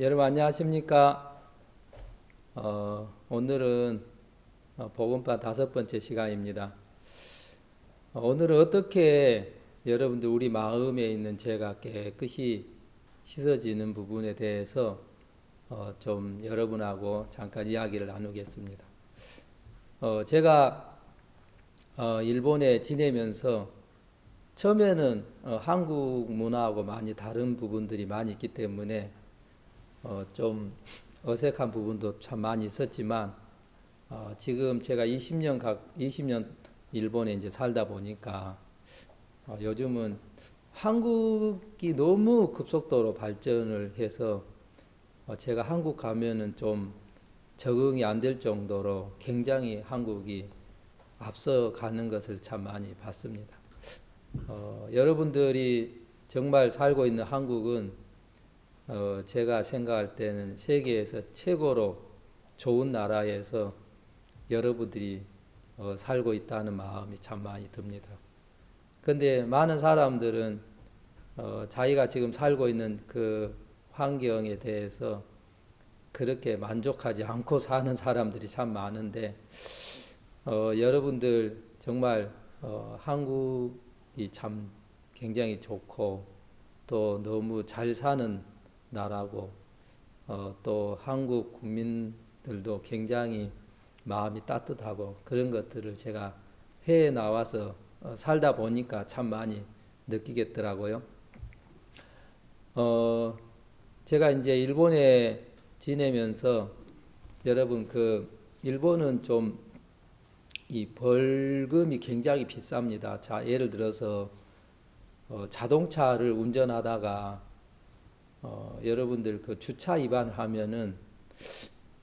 여러분 안녕하십니까? 오늘은 복음파 5번째 시간입니다. 오늘은 어떻게 여러분들 우리 마음에 있는 죄가 깨끗이 씻어지는 부분에 대해서 좀 여러분하고 잠깐 이야기를 나누겠습니다. 제가 일본에 지내면서 처음에는 한국 문화하고 많이 다른 부분들이 많이 있기 때문에 좀 어색한 부분도 참 많이 있었지만 지금 제가 20년 일본에 이제 살다 보니까 요즘은 한국이 너무 급속도로 발전을 해서 제가 한국 가면은 좀 적응이 안 될 정도로 굉장히 한국이 앞서가는 것을 참 많이 봤습니다. 여러분들이 정말 살고 있는 한국은 제가 생각할 때는 세계에서 최고로 좋은 나라에서 여러분들이 살고 있다는 마음이 참 많이 듭니다. 그런데 많은 사람들은 자기가 지금 살고 있는 그 환경에 대해서 그렇게 만족하지 않고 사는 사람들이 참 많은데 여러분들 정말 한국이 참 굉장히 좋고 또 너무 잘 사는 나라고 또 한국 국민들도 굉장히 마음이 따뜻하고 그런 것들을 제가 해외에 나와서 살다 보니까 참 많이 느끼겠더라고요. 제가 이제 일본에 지내면서 여러분 그 일본은 좀 이 벌금이 굉장히 비쌉니다. 자, 예를 들어서 자동차를 운전하다가 여러분들 그 주차 위반하면은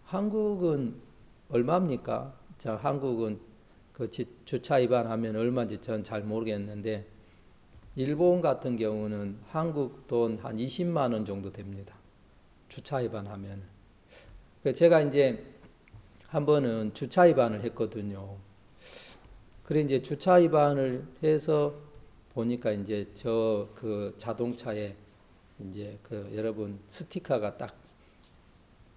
한국은 얼마입니까? 자, 한국은 그 주차 위반하면 얼마인지 전 잘 모르겠는데 일본 같은 경우는 한국 돈 한 20만 원 정도 됩니다. 주차 위반하면. 제가 이제 한 번은 주차 위반을 했거든요. 그래 이제 주차 위반을 해서 보니까 이제 저 그 자동차에 이제 그 여러분 스티커가 딱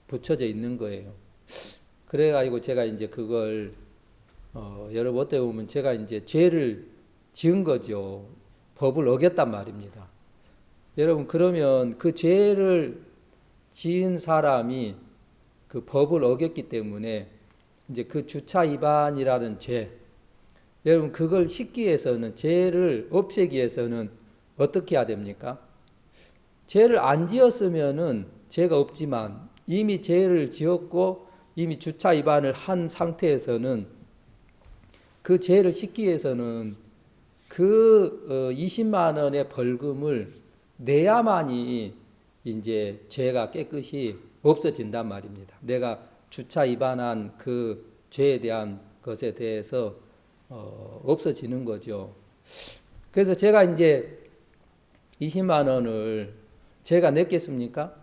붙여져 있는 거예요. 그래가지고 제가 이제 그걸 여러분 어떻게 보면 제가 이제 죄를 지은 거죠. 법을 어겼단 말입니다. 여러분 그러면 그 죄를 지은 사람이 그 법을 어겼기 때문에 이제 그 주차 위반이라는 죄, 여러분 그걸 씻기 위해서는 죄를 없애기 위해서는 어떻게 해야 됩니까? 죄를 안 지었으면은 죄가 없지만 이미 죄를 지었고 이미 주차 위반을 한 상태에서는 그 죄를 씻기 위해서는 그 20만 원의 벌금을 내야만이 이제 죄가 깨끗이 없어진단 말입니다. 내가 주차 위반한 그 죄에 대한 것에 대해서 없어지는 거죠. 그래서 제가 이제 20만 원을 제가 냈겠습니까?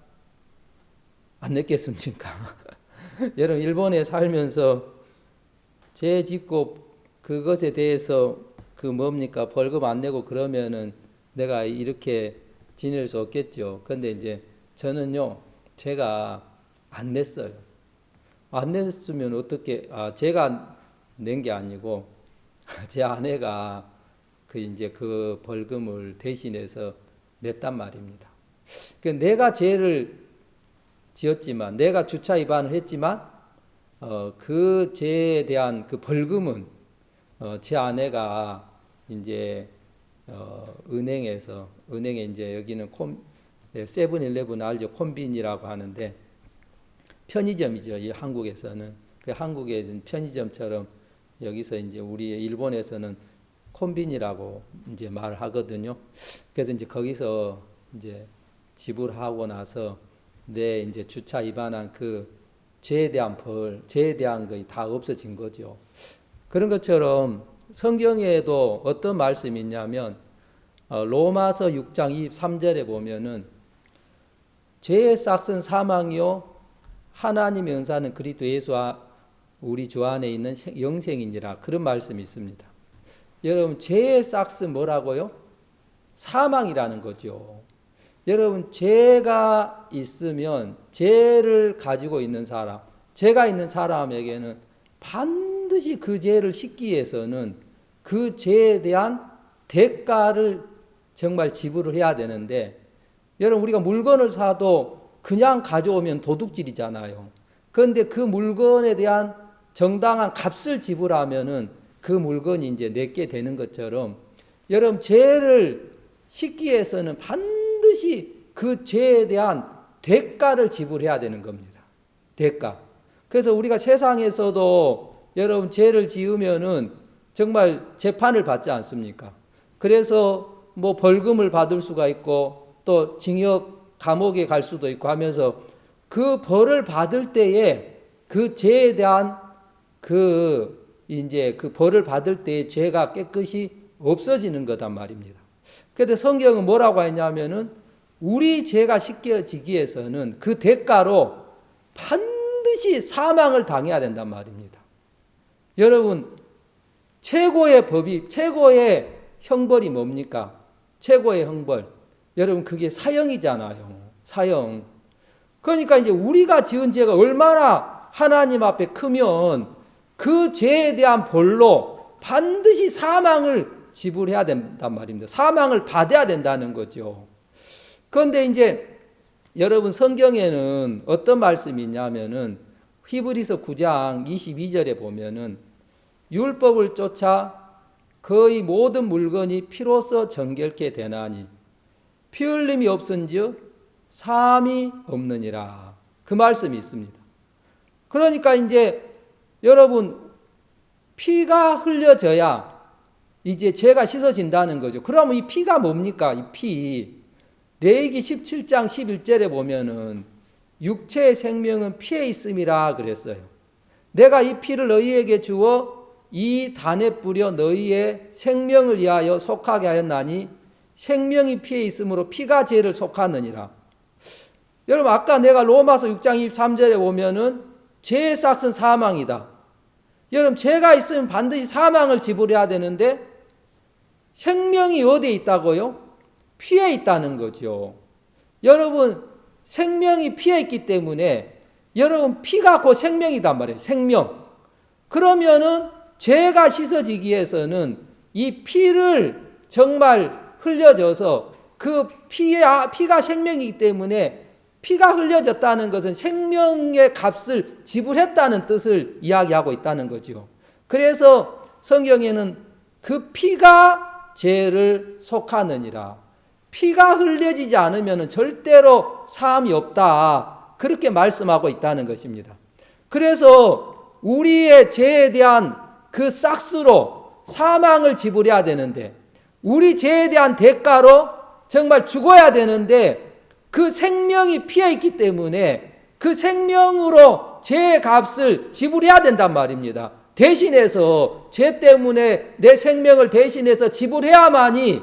안 냈겠습니까? 여러분 일본에 살면서 죄 짓고 그것에 대해서 그 뭡니까 벌금 안 내고 그러면은 내가 이렇게 지낼 수 없겠죠. 근데 이제 저는요 제가 안 냈어요. 안 냈으면 어떻게 제가 낸 게 아니고 제 아내가 그 이제 그 벌금을 대신해서 냈단 말입니다. 내가 죄를 지었지만 내가 주차 위반을 했지만 그 죄에 대한 그 벌금은 제 아내가 이제 은행에 이제 여기는 세븐일레븐 알죠? 콤비니라고 하는데 편의점이죠. 이 한국에서는 그 한국의 편의점처럼 여기서 이제 우리 일본에서는 콤비니라고 이제 말하거든요. 그래서 이제 거기서 이제 지불하고 나서 내 이제 주차 위반한 그 죄에 대한 죄에 대한 것이 다 없어진 거죠. 그런 것처럼 성경에도 어떤 말씀이 있냐면 로마서 6장 23절에 보면은 죄의 싹은 사망이요 하나님의 은사는 그리스도 예수와 우리 주 안에 있는 영생이니라 그런 말씀이 있습니다. 여러분 죄의 싹은 뭐라고요? 사망이라는 거죠. 여러분, 죄가 있으면 죄를 가지고 있는 사람, 죄가 있는 사람에게는 반드시 그 죄를 씻기 위해서는 그 죄에 대한 대가를 정말 지불을 해야 되는데, 여러분, 우리가 물건을 사도 그냥 가져오면 도둑질이잖아요. 그런데 그 물건에 대한 정당한 값을 지불하면은 그 물건이 이제 내게 되는 것처럼, 여러분, 죄를 씻기 위해서는 반드시 그 죄에 대한 대가를 지불해야 되는 겁니다. 대가. 그래서 우리가 세상에서도 여러분 죄를 지으면은 정말 재판을 받지 않습니까? 그래서 뭐 벌금을 받을 수가 있고 또 징역 감옥에 갈 수도 있고 하면서 그 벌을 받을 때에 그 죄에 대한 이제 그 벌을 받을 때에 죄가 깨끗이 없어지는 거단 말입니다. 그런데 성경은 뭐라고 했냐면은 우리 죄가 씻겨지기 위해서는 그 대가로 반드시 사망을 당해야 된단 말입니다. 여러분, 최고의 형벌이 뭡니까? 최고의 형벌. 여러분, 그게 사형이잖아요. 사형. 그러니까 이제 우리가 지은 죄가 얼마나 하나님 앞에 크면 그 죄에 대한 벌로 반드시 사망을 지불해야 된단 말입니다. 사망을 받아야 된다는 거죠. 그런데 이제 여러분, 성경에는 어떤 말씀이 있냐면은 히브리서 9장 22절에 보면은 율법을 쫓아 거의 모든 물건이 피로써 정결케 되나니 피 흘림이 없은즉 사함이 없느니라. 그 말씀이 있습니다. 그러니까 이제 여러분, 피가 흘려져야 이제 죄가 씻어진다는 거죠. 그러면 이 피가 뭡니까? 이 피. 레위기 17장 11절에 보면은 육체의 생명은 피에 있음이라 그랬어요. 내가 이 피를 너희에게 주어 이 단에 뿌려 너희의 생명을 위하여 속하게 하였나니 생명이 피에 있으므로 피가 죄를 속하느니라. 여러분, 아까 내가 로마서 6장 23절에 보면은 죄의 삭은 사망이다. 여러분, 죄가 있으면 반드시 사망을 지불해야 되는데 생명이 어디에 있다고요? 피에 있다는 거죠. 여러분, 생명이 피에 있기 때문에 여러분, 피가 곧 생명이단 말이에요. 생명. 그러면은 죄가 씻어지기 위해서는 이 피를 정말 흘려져서 그 피가 생명이기 때문에 피가 흘려졌다는 것은 생명의 값을 지불했다는 뜻을 이야기하고 있다는 거죠. 그래서 성경에는 그 피가 죄를 속하느니라. 피가 흘려지지 않으면 절대로 사함이 없다. 그렇게 말씀하고 있다는 것입니다. 그래서 우리의 죄에 대한 그 싹스로 사망을 지불해야 되는데, 우리 죄에 대한 대가로 정말 죽어야 되는데, 그 생명이 피해 있기 때문에 그 생명으로 죄의 값을 지불해야 된단 말입니다. 대신해서 죄 때문에 내 생명을 대신해서 지불해야만이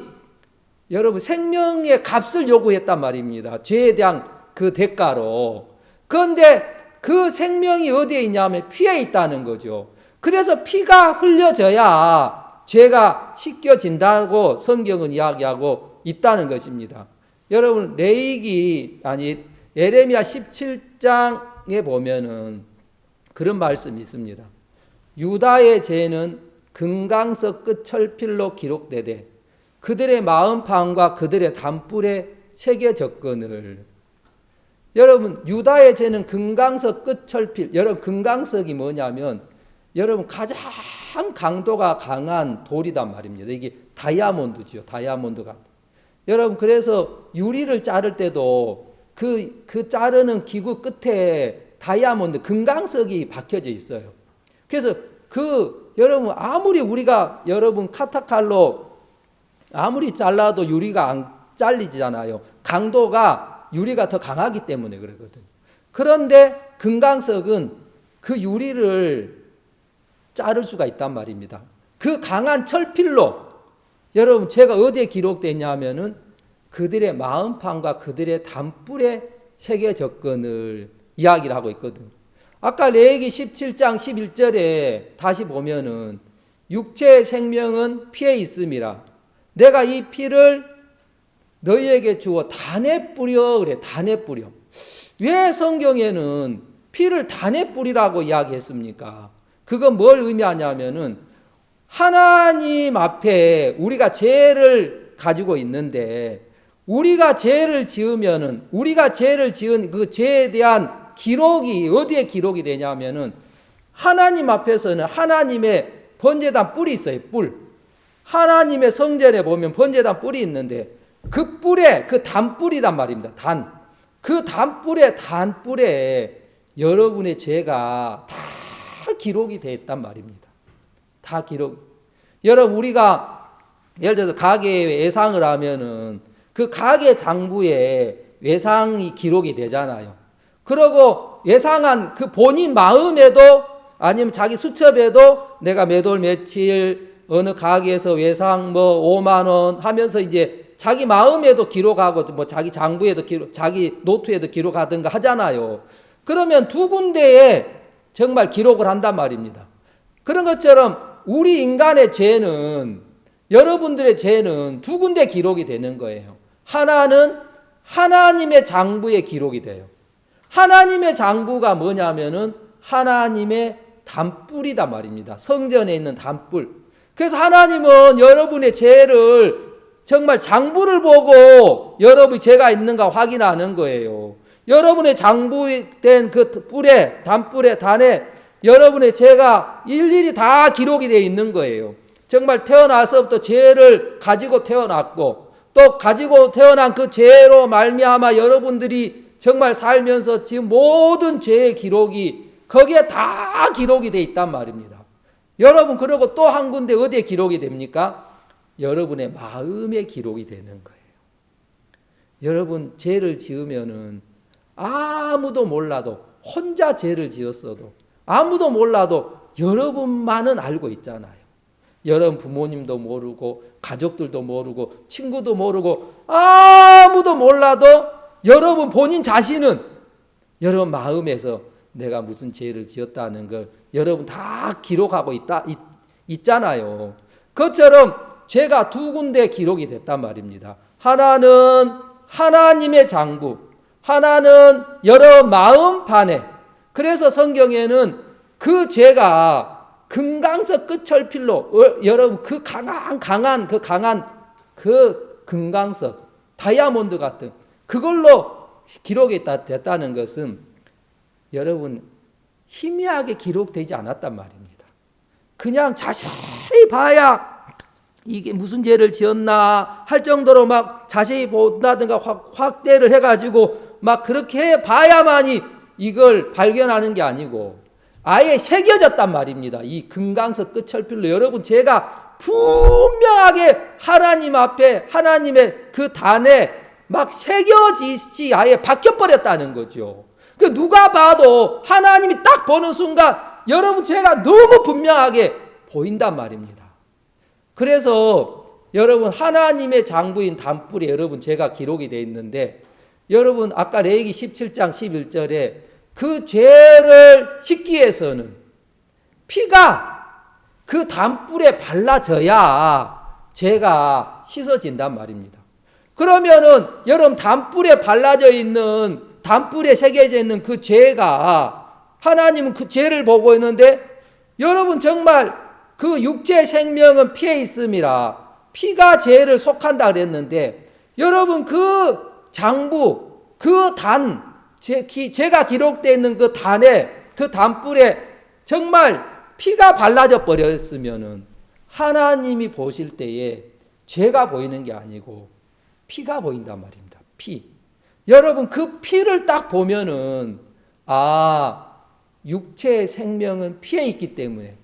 여러분 생명의 값을 요구했단 말입니다. 죄에 대한 그 대가로. 그런데 그 생명이 어디에 있냐면 피에 있다는 거죠. 그래서 피가 흘려져야 죄가 씻겨진다고 성경은 이야기하고 있다는 것입니다. 여러분, 예레미야 17장에 보면은 그런 말씀이 있습니다. 유다의 죄는 금강석 끝 철필로 기록되되 그들의 마음판과 그들의 단뿔에 새겨졌거늘. 여러분, 유다의 죄는 금강석 끝 철필. 여러분, 금강석이 뭐냐면 여러분 가장 강도가 강한 돌이단 말입니다. 이게 다이아몬드죠. 다이아몬드 같은. 여러분, 그래서 유리를 자를 때도 그 자르는 기구 끝에 다이아몬드, 금강석이 박혀져 있어요. 그래서 여러분, 아무리 우리가 여러분 카타칼로 아무리 잘라도 유리가 안 잘리잖아요. 강도가 유리가 더 강하기 때문에 그러거든요. 그런데 금강석은 그 유리를 자를 수가 있단 말입니다. 그 강한 철필로 여러분, 제가 어디에 기록됐냐면은 그들의 마음판과 그들의 단뿔에 새겨졌거늘 이야기를 하고 있거든요. 아까 레위기 17장 11절에 다시 보면은 육체의 생명은 피에 있음이라. 내가 이 피를 너희에게 주어 단에 뿌려 그래. 단에 뿌려. 왜 성경에는 피를 단에 뿌리라고 이야기했습니까? 그건 뭘 의미하냐면은 하나님 앞에 우리가 죄를 가지고 있는데 우리가 죄를 지으면은 우리가 죄를 지은 그 죄에 대한 기록이 어디에 기록이 되냐면은 하나님 앞에서는 하나님의 번제단 뿔이 있어요. 뿔. 하나님의 성전에 보면 번제단 뿔이 있는데 그 뿔에 그 단뿔이란 말입니다. 단. 그 단뿔에 여러분의 죄가 다 기록이 되어 있단 말입니다. 다 기록. 여러분 우리가 예를 들어서 가게에 외상을 하면은 그 가게 장부에 외상이 기록이 되잖아요. 그러고 외상한 그 본인 마음에도 아니면 자기 수첩에도 내가 몇 월 며칠 어느 가게에서 외상 뭐 5만 원 하면서 이제 자기 마음에도 기록하고 뭐 자기 장부에도 기록, 자기 노트에도 기록하든가 하잖아요. 그러면 두 군데에 정말 기록을 한단 말입니다. 그런 것처럼 우리 인간의 죄는 여러분들의 죄는 두 군데 기록이 되는 거예요. 하나는 하나님의 장부에 기록이 돼요. 하나님의 장부가 뭐냐면은 하나님의 단뿔이다 말입니다. 성전에 있는 단뿔. 그래서 하나님은 여러분의 죄를 정말 장부를 보고 여러분이 죄가 있는가 확인하는 거예요. 여러분의 장부된 그 뿔에, 단뿔에, 단에 여러분의 죄가 일일이 다 기록이 되어 있는 거예요. 정말 태어나서부터 죄를 가지고 태어났고 또 가지고 태어난 그 죄로 말미암아 여러분들이 정말 살면서 지금 모든 죄의 기록이 거기에 다 기록이 되어 있단 말입니다. 여러분 그리고 또 한 군데 어디에 기록이 됩니까? 여러분의 마음에 기록이 되는 거예요. 여러분 죄를 지으면은 아무도 몰라도 혼자 죄를 지었어도 아무도 몰라도 여러분만은 알고 있잖아요. 여러분 부모님도 모르고 가족들도 모르고 친구도 모르고 아무도 몰라도 여러분 본인 자신은 여러분 마음에서 내가 무슨 죄를 지었다는 걸 여러분 다 기록하고 있잖아요. 그것처럼 죄가 두 군데 기록이 됐단 말입니다. 하나는 하나님의 장부, 하나는 여러분 마음판에. 그래서 성경에는 그 죄가 금강석 끝철필로 여러분 그 강한 그 금강석 다이아몬드 같은 그걸로 기록이 됐다는 것은 여러분 희미하게 기록되지 않았단 말입니다. 그냥 자세히 봐야 이게 무슨 죄를 지었나 할 정도로 막 자세히 본다든가 확대를 해가지고 막 그렇게 봐야만이 이걸 발견하는 게 아니고 아예 새겨졌단 말입니다. 이 금강석 끝철필로 여러분 제가 분명하게 하나님 앞에 하나님의 그 단에 막 새겨지시 아예 박혀버렸다는 거죠. 그 누가 봐도 하나님이 딱 보는 순간 여러분 제가 너무 분명하게 보인단 말입니다. 그래서 여러분 하나님의 장부인 단뿔에 여러분 제가 기록이 되어 있는데 여러분 아까 레위기 17장 11절에 그 죄를 씻기 위해서는 피가 그 단뿔에 발라져야 죄가 씻어진단 말입니다. 그러면은 여러분 단뿔에 발라져 있는 단뿔에 새겨져 있는 그 죄가 하나님은 그 죄를 보고 있는데 여러분 정말 그 육체 생명은 피에 있음이라 피가 죄를 속한다 그랬는데 여러분 그 장부 그 단 죄가 기록되어 있는 그 단에 그 단뿔에 정말 피가 발라져 버렸으면은 하나님이 보실 때에 죄가 보이는 게 아니고 피가 보인단 말입니다. 피. 여러분 그 피를 딱 보면은 육체의 생명은 피에 있기 때문에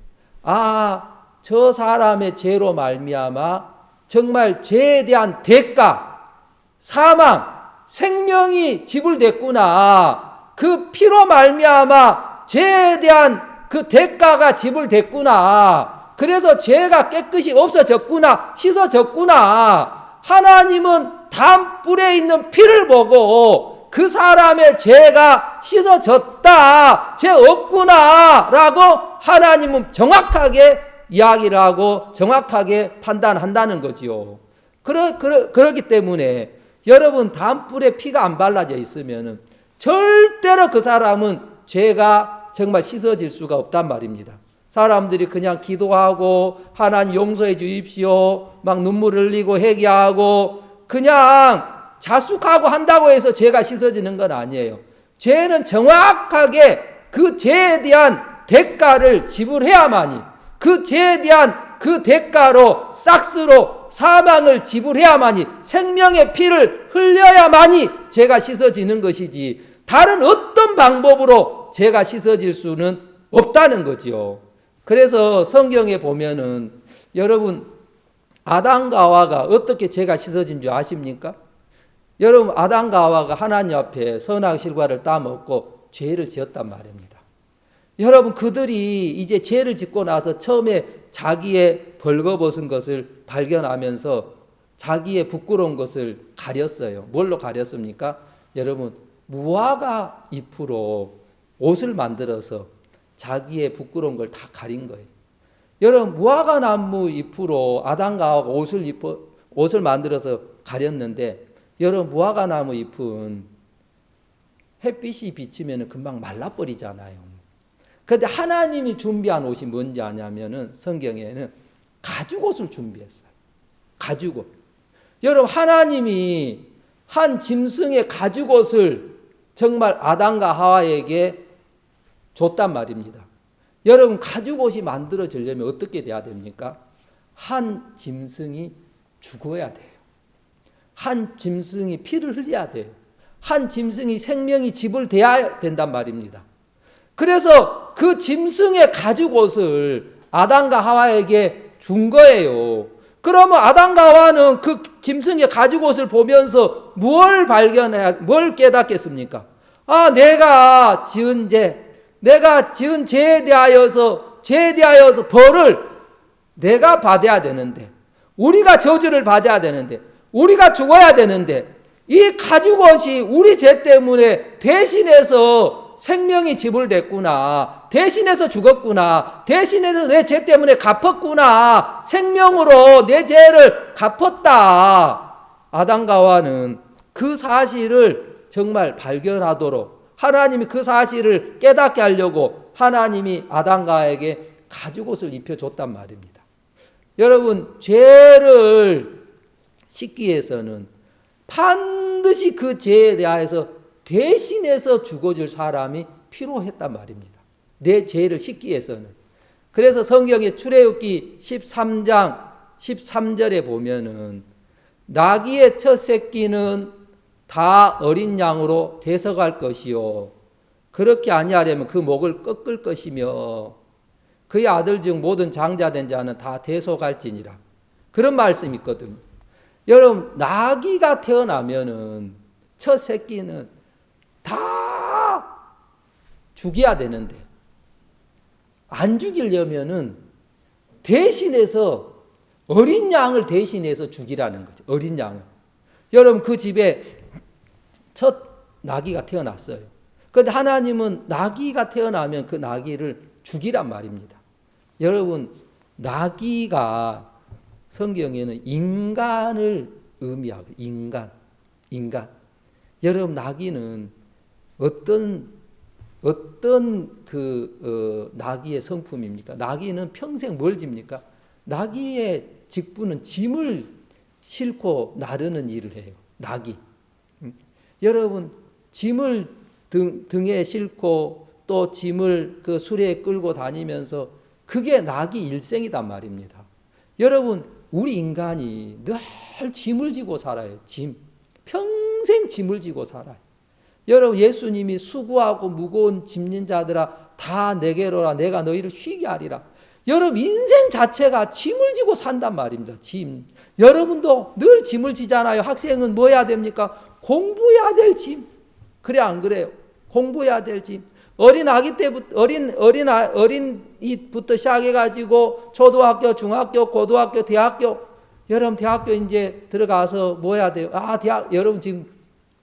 저 사람의 죄로 말미암아 정말 죄에 대한 대가 사망 생명이 지불됐구나. 그 피로 말미암아 죄에 대한 그 대가가 지불됐구나. 그래서 죄가 깨끗이 없어졌구나. 씻어졌구나. 하나님은 단뿔에 있는 피를 보고 그 사람의 죄가 씻어졌다. 죄 없구나. 라고 하나님은 정확하게 이야기를 하고 정확하게 판단한다는 거지요. 그렇기 때문에 여러분 담불에 피가 안 발라져 있으면 절대로 그 사람은 죄가 정말 씻어질 수가 없단 말입니다. 사람들이 그냥 기도하고 하나님 용서해 주십시오 막 눈물 흘리고 회개하고 그냥 자숙하고 한다고 해서 죄가 씻어지는 건 아니에요. 죄는 정확하게 그 죄에 대한 대가를 지불해야만이, 그 죄에 대한 그 대가로 싹스로 사망을 지불해야만이, 생명의 피를 흘려야만이 죄가 씻어지는 것이지 다른 어떤 방법으로 죄가 씻어질 수는 없다는 거죠. 그래서 성경에 보면은 여러분 아담과 하와가 어떻게 죄가 씻어진 줄 아십니까? 여러분 아담과 하와가 하나님 앞에 선악 실과를 따먹고 죄를 지었단 말입니다. 여러분 그들이 이제 죄를 짓고 나서 처음에 자기의 벌거벗은 것을 발견하면서 자기의 부끄러운 것을 가렸어요. 뭘로 가렸습니까? 여러분 무화과 잎으로 옷을 만들어서 자기의 부끄러운 걸 다 가린 거예요. 여러분 무화과 나무 잎으로 아담과 하와가 옷을 만들어서 가렸는데 여러분 무화과 나무 잎은 햇빛이 비치면 금방 말라버리잖아요. 그런데 하나님이 준비한 옷이 뭔지 아냐면은 성경에는 가죽옷을 준비했어요. 가죽옷. 여러분 하나님이 한 짐승의 가죽옷을 정말 아담과 하와에게 줬단 말입니다. 여러분 가죽옷이 만들어지려면 어떻게 돼야 됩니까? 한 짐승이 죽어야 돼요. 한 짐승이 피를 흘려야 돼요. 한 짐승이 생명이 지불돼야 된단 말입니다. 그래서 그 짐승의 가죽옷을 아담과 하와에게 준 거예요. 그러면 아담과 하와는 그 짐승의 가죽옷을 보면서 뭘 깨닫겠습니까? 아, 내가 지은 죄에 대하여서 벌을 내가 받아야 되는데, 우리가 저주를 받아야 되는데, 우리가 죽어야 되는데, 이 가죽옷이 우리 죄 때문에 대신해서 생명이 지불됐구나, 대신해서 죽었구나, 대신해서 내 죄 때문에 갚았구나, 생명으로 내 죄를 갚았다. 아담과 하와는 그 사실을 정말 발견하도록 하나님이 그 사실을 깨닫게 하려고 하나님이 아담과 하와에게 가죽옷을 입혀줬단 말입니다. 여러분 죄를 씻기 위해서는 반드시 그 죄에 대해서 대신해서 죽어줄 사람이 필요했단 말입니다. 내 죄를 씻기 위해서는. 그래서 성경의 출애굽기 13장 13절에 보면은 나귀의 첫 새끼는 다 어린 양으로 대속할 것이요 그렇게 아니하려면 그 목을 꺾을 것이며 그의 아들 중 모든 장자된 자는 다 대속할지니라. 그런 말씀이 있거든요. 여러분 나귀가 태어나면은 첫 새끼는 다 죽여야 되는데 안 죽이려면은 대신해서 어린 양을 대신해서 죽이라는 거죠. 어린 양을. 여러분 그 집에 첫 나귀가 태어났어요. 그런데 하나님은 나귀가 태어나면 그 나귀를 죽이란 말입니다. 여러분 나귀가 성경에는 인간을 의미하고 인간. 여러분 나귀는 어떤 나귀의 성품입니까? 나귀는 평생 뭘 집니까? 나귀의 직분은 짐을 싣고 나르는 일을 해요. 나귀. 여러분 짐을 등에 싣고 또 짐을 그 수레에 끌고 다니면서 그게 나귀 일생이단 말입니다. 여러분 우리 인간이 늘 짐을 지고 살아요. 평생 짐을 지고 살아요. 여러분 예수님이 수고하고 무거운 짐진 자들아 다 내게로라 내가 너희를 쉬게 하리라. 여러분 인생 자체가 짐을 지고 산단 말입니다. 짐. 여러분도 늘 짐을 지잖아요. 학생은 뭐 해야 됩니까? 공부해야 될 짐. 그래 안 그래요? 공부해야 될 짐. 어린 아기 때부터 어린이부터 시작해가지고 초등학교, 중학교, 고등학교, 대학교. 여러분 대학교 이제 들어가서 뭐 해야 돼요? 여러분 지금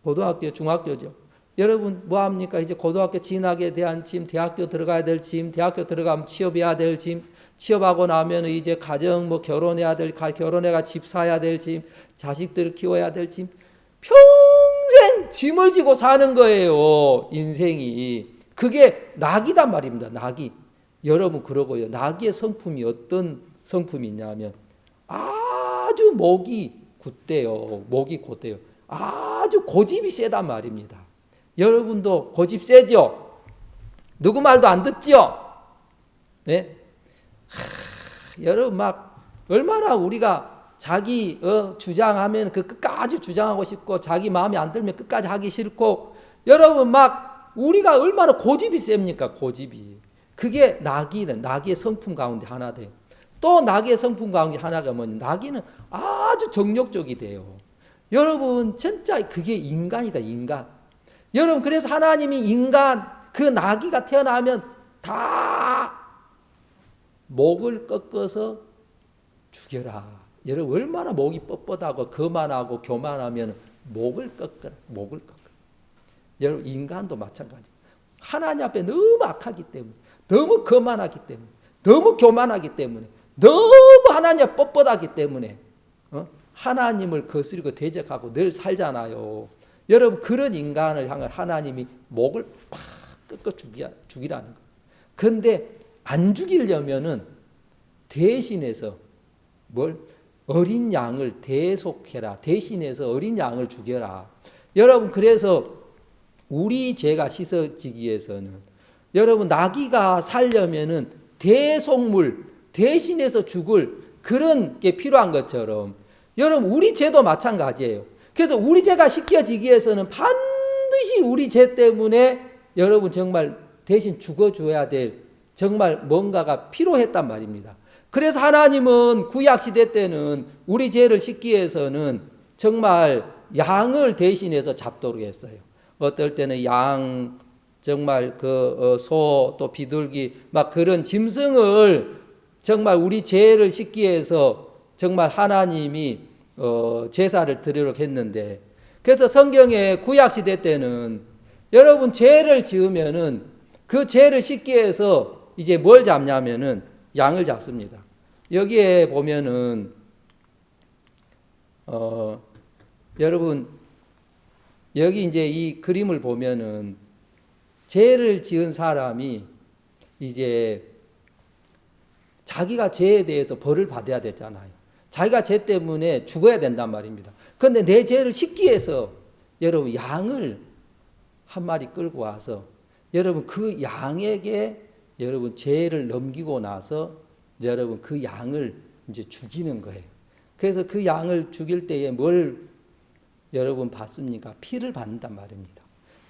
고등학교, 중학교죠. 여러분 뭐 합니까? 이제 고등학교 진학에 대한 짐, 대학교 들어가야 될 짐, 대학교 들어가면 취업해야 될 짐, 취업하고 나면 이제 가정 결혼해야 될, 결혼해가 집 사야 될 짐, 자식들 키워야 될 짐. 평생 짐을 지고 사는 거예요. 인생이. 그게 낙이단 말입니다. 낙이. 여러분 그러고요. 낙의 성품이 어떤 성품이 있냐면 아주 목이 굳대요. 목이 곧대요. 아주 고집이 세단 말입니다. 여러분도 고집 세죠? 누구 말도 안 듣죠? 네? 여러분 막 얼마나 우리가 자기 주장하면 그 끝까지 주장하고 싶고 자기 마음에 안 들면 끝까지 하기 싫고 여러분 막 우리가 얼마나 고집이 셉니까? 고집이. 그게 낙의 성품 가운데 하나 돼요. 또 낙의 성품 가운데 하나가 뭐냐? 낙이는 아주 정욕적이 돼요. 여러분 진짜 그게 인간이다. 인간. 여러분 그래서 하나님이 인간 그 낙이가 태어나면 다 목을 꺾어서 죽여라. 여러분 얼마나 목이 뻣뻣하고 거만하고 교만하면 목을 꺾어라. 목을 꺾어라. 여러분 인간도 마찬가지. 하나님 앞에 너무 악하기 때문에 너무 거만하기 때문에 너무 교만하기 때문에 너무 하나님 앞에 뻣뻣하기 때문에 하나님을 거스리고 대적하고 늘 살잖아요. 여러분 그런 인간을 향해 하나님이 목을 팍 꺾어 죽이라는 거예요. 그런데 안 죽이려면은 대신해서 뭘? 어린 양을 대속해라. 대신해서 어린 양을 죽여라. 여러분 그래서 우리 죄가 씻어지기 위해서는 여러분 나귀가 살려면은 대속물 대신해서 죽을 그런 게 필요한 것처럼 여러분 우리 죄도 마찬가지예요. 그래서 우리 죄가 씻겨지기 위해서는 반드시 우리 죄 때문에 여러분 정말 대신 죽어줘야 될 정말 뭔가가 필요했단 말입니다. 그래서 하나님은 구약시대 때는 우리 죄를 씻기 위해서는 정말 양을 대신해서 잡도록 했어요. 어떨 때는 양, 정말 소, 또 비둘기, 막 그런 짐승을 정말 우리 죄를 씻기 위해서 정말 하나님이 제사를 드리도록 했는데 그래서 성경에 구약시대 때는 여러분 죄를 지으면은 그 죄를 씻기 위해서 이제 뭘 잡냐면은 양을 잡습니다. 여기에 보면은 여러분 여기 이제 이 그림을 보면은 죄를 지은 사람이 이제 자기가 죄에 대해서 벌을 받아야 되잖아요. 자기가 죄 때문에 죽어야 된단 말입니다. 그런데 내 죄를 씻기 위해서 여러분 양을 한 마리 끌고 와서 여러분 그 양에게 여러분 죄를 넘기고 나서 여러분 그 양을 이제 죽이는 거예요. 그래서 그 양을 죽일 때에 뭘 여러분 받습니까? 피를 받는단 말입니다.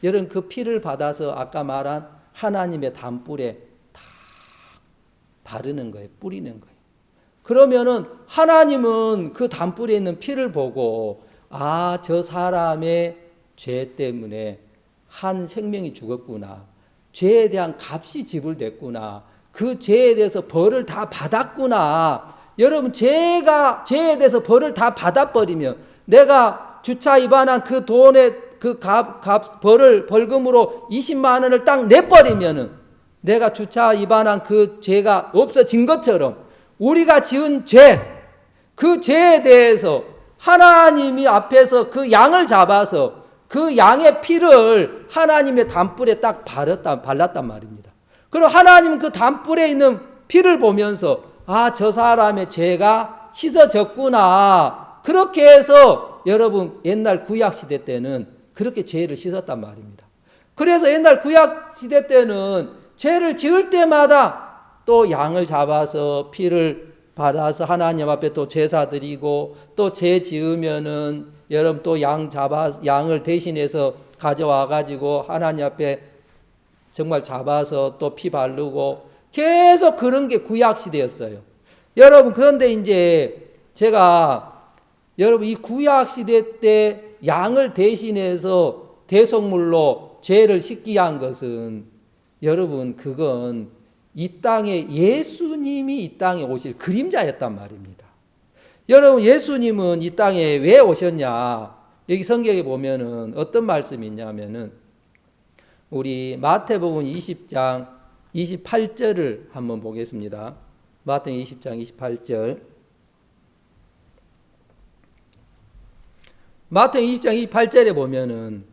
여러분 그 피를 받아서 아까 말한 하나님의 담불에 다 바르는 거예요. 뿌리는 거예요. 그러면은 하나님은 그 담불에 있는 피를 보고 아, 저 사람의 죄 때문에 한 생명이 죽었구나. 죄에 대한 값이 지불됐구나. 그 죄에 대해서 벌을 다 받았구나. 여러분 죄에 대해서 벌을 다 받아버리면 내가 주차 위반한 그 돈의 그 벌금으로 20만 원을 딱 내버리면은 내가 주차 위반한 그 죄가 없어진 것처럼 우리가 지은 죄, 그 죄에 대해서 하나님이 앞에서 그 양을 잡아서 그 양의 피를 하나님의 담불에 딱 발랐단 말입니다. 그럼 하나님은 그 담불에 있는 피를 보면서 아, 저 사람의 죄가 씻어졌구나. 그렇게 해서 여러분 옛날 구약시대 때는 그렇게 죄를 씻었단 말입니다. 그래서 옛날 구약시대 때는 죄를 지을 때마다 또 양을 잡아서 피를 받아서 하나님 앞에 또 제사 드리고 또 죄 지으면은 여러분 또 양을 대신해서 가져와 가지고 하나님 앞에 정말 잡아서 또 피 바르고 계속 그런 게 구약 시대였어요. 여러분 그런데 이제 제가 여러분 이 구약 시대 때 양을 대신해서 대속물로 죄를 씻기 한 것은 여러분 그건 이 땅에 예수님이 이 땅에 오실 그림자였단 말입니다. 여러분 예수님은 이 땅에 왜 오셨냐? 여기 성경에 보면은 어떤 말씀이 있냐면은 우리 마태복음 20장 28절을 한번 보겠습니다. 마태복음 20장 28절 마태복음 20장 28절에 보면은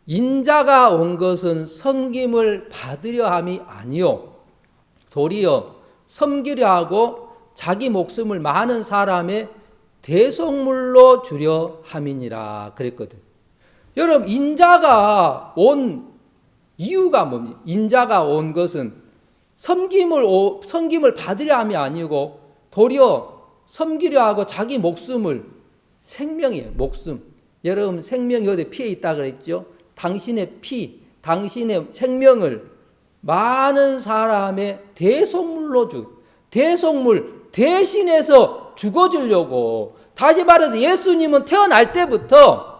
인자가 온 것은 섬김을 받으려 함이 아니요 도리어 섬기려 하고 자기 목숨을 많은 사람의 대속물로 주려 함이니라 그랬거든. 여러분, 인자가 온 이유가 뭡니까? 인자가 온 것은 섬김을 받으려 함이 아니고 도리어 섬기려 하고 자기 목숨을, 생명이에요. 목숨. 여러분, 생명이 어디 피에 있다 그랬죠? 당신의 피, 당신의 생명을 많은 사람의 대속물로 대속물, 대신해서 죽어주려고. 다시 말해서 예수님은 태어날 때부터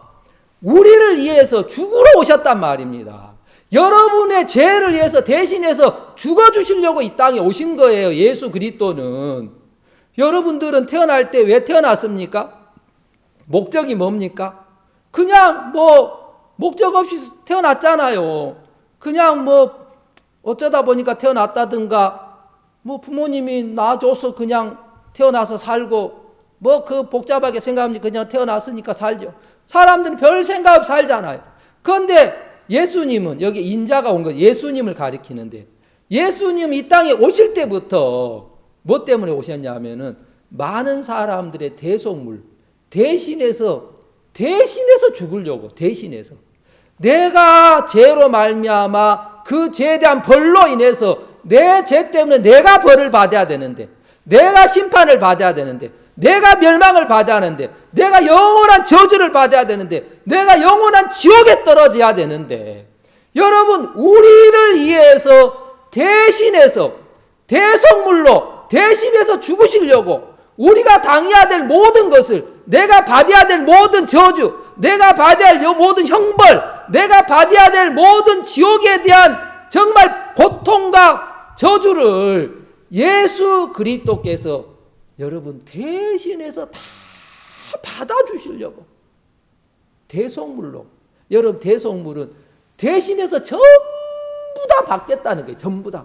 우리를 위해서 죽으러 오셨단 말입니다. 여러분의 죄를 위해서 대신해서 죽어주시려고 이 땅에 오신 거예요. 예수 그리스도는. 여러분들은 태어날 때 왜 태어났습니까? 목적이 뭡니까? 그냥 목적 없이 태어났잖아요. 그냥 어쩌다 보니까 태어났다든가, 부모님이 낳아줘서 그냥 태어나서 살고, 그 복잡하게 생각하면 그냥 태어났으니까 살죠. 사람들은 별 생각 없이 살잖아요. 그런데 예수님은, 여기 인자가 온 거 예수님을 가리키는데, 예수님 이 땅에 오실 때부터 뭐 때문에 오셨냐면은 많은 사람들의 대속물, 대신해서 죽으려고. 대신해서 내가 죄로 말미암아 그 죄에 대한 벌로 인해서 내 죄 때문에 내가 벌을 받아야 되는데, 내가 심판을 받아야 되는데, 내가 멸망을 받아야 하는데, 내가 영원한 저주를 받아야 되는데, 내가 영원한 지옥에 떨어져야 되는데, 여러분, 우리를 위해서 대신해서 대속물로 대신해서 죽으시려고, 우리가 당해야 될 모든 것을, 내가 받아야 될 모든 저주, 내가 받아야 할 모든 형벌, 내가 받아야 될 모든 지옥에 대한 정말 고통과 저주를 예수 그리스도께서 여러분 대신해서 다 받아주시려고. 대속물로. 여러분, 대속물은 대신해서 전부 다 받겠다는 거예요. 전부 다.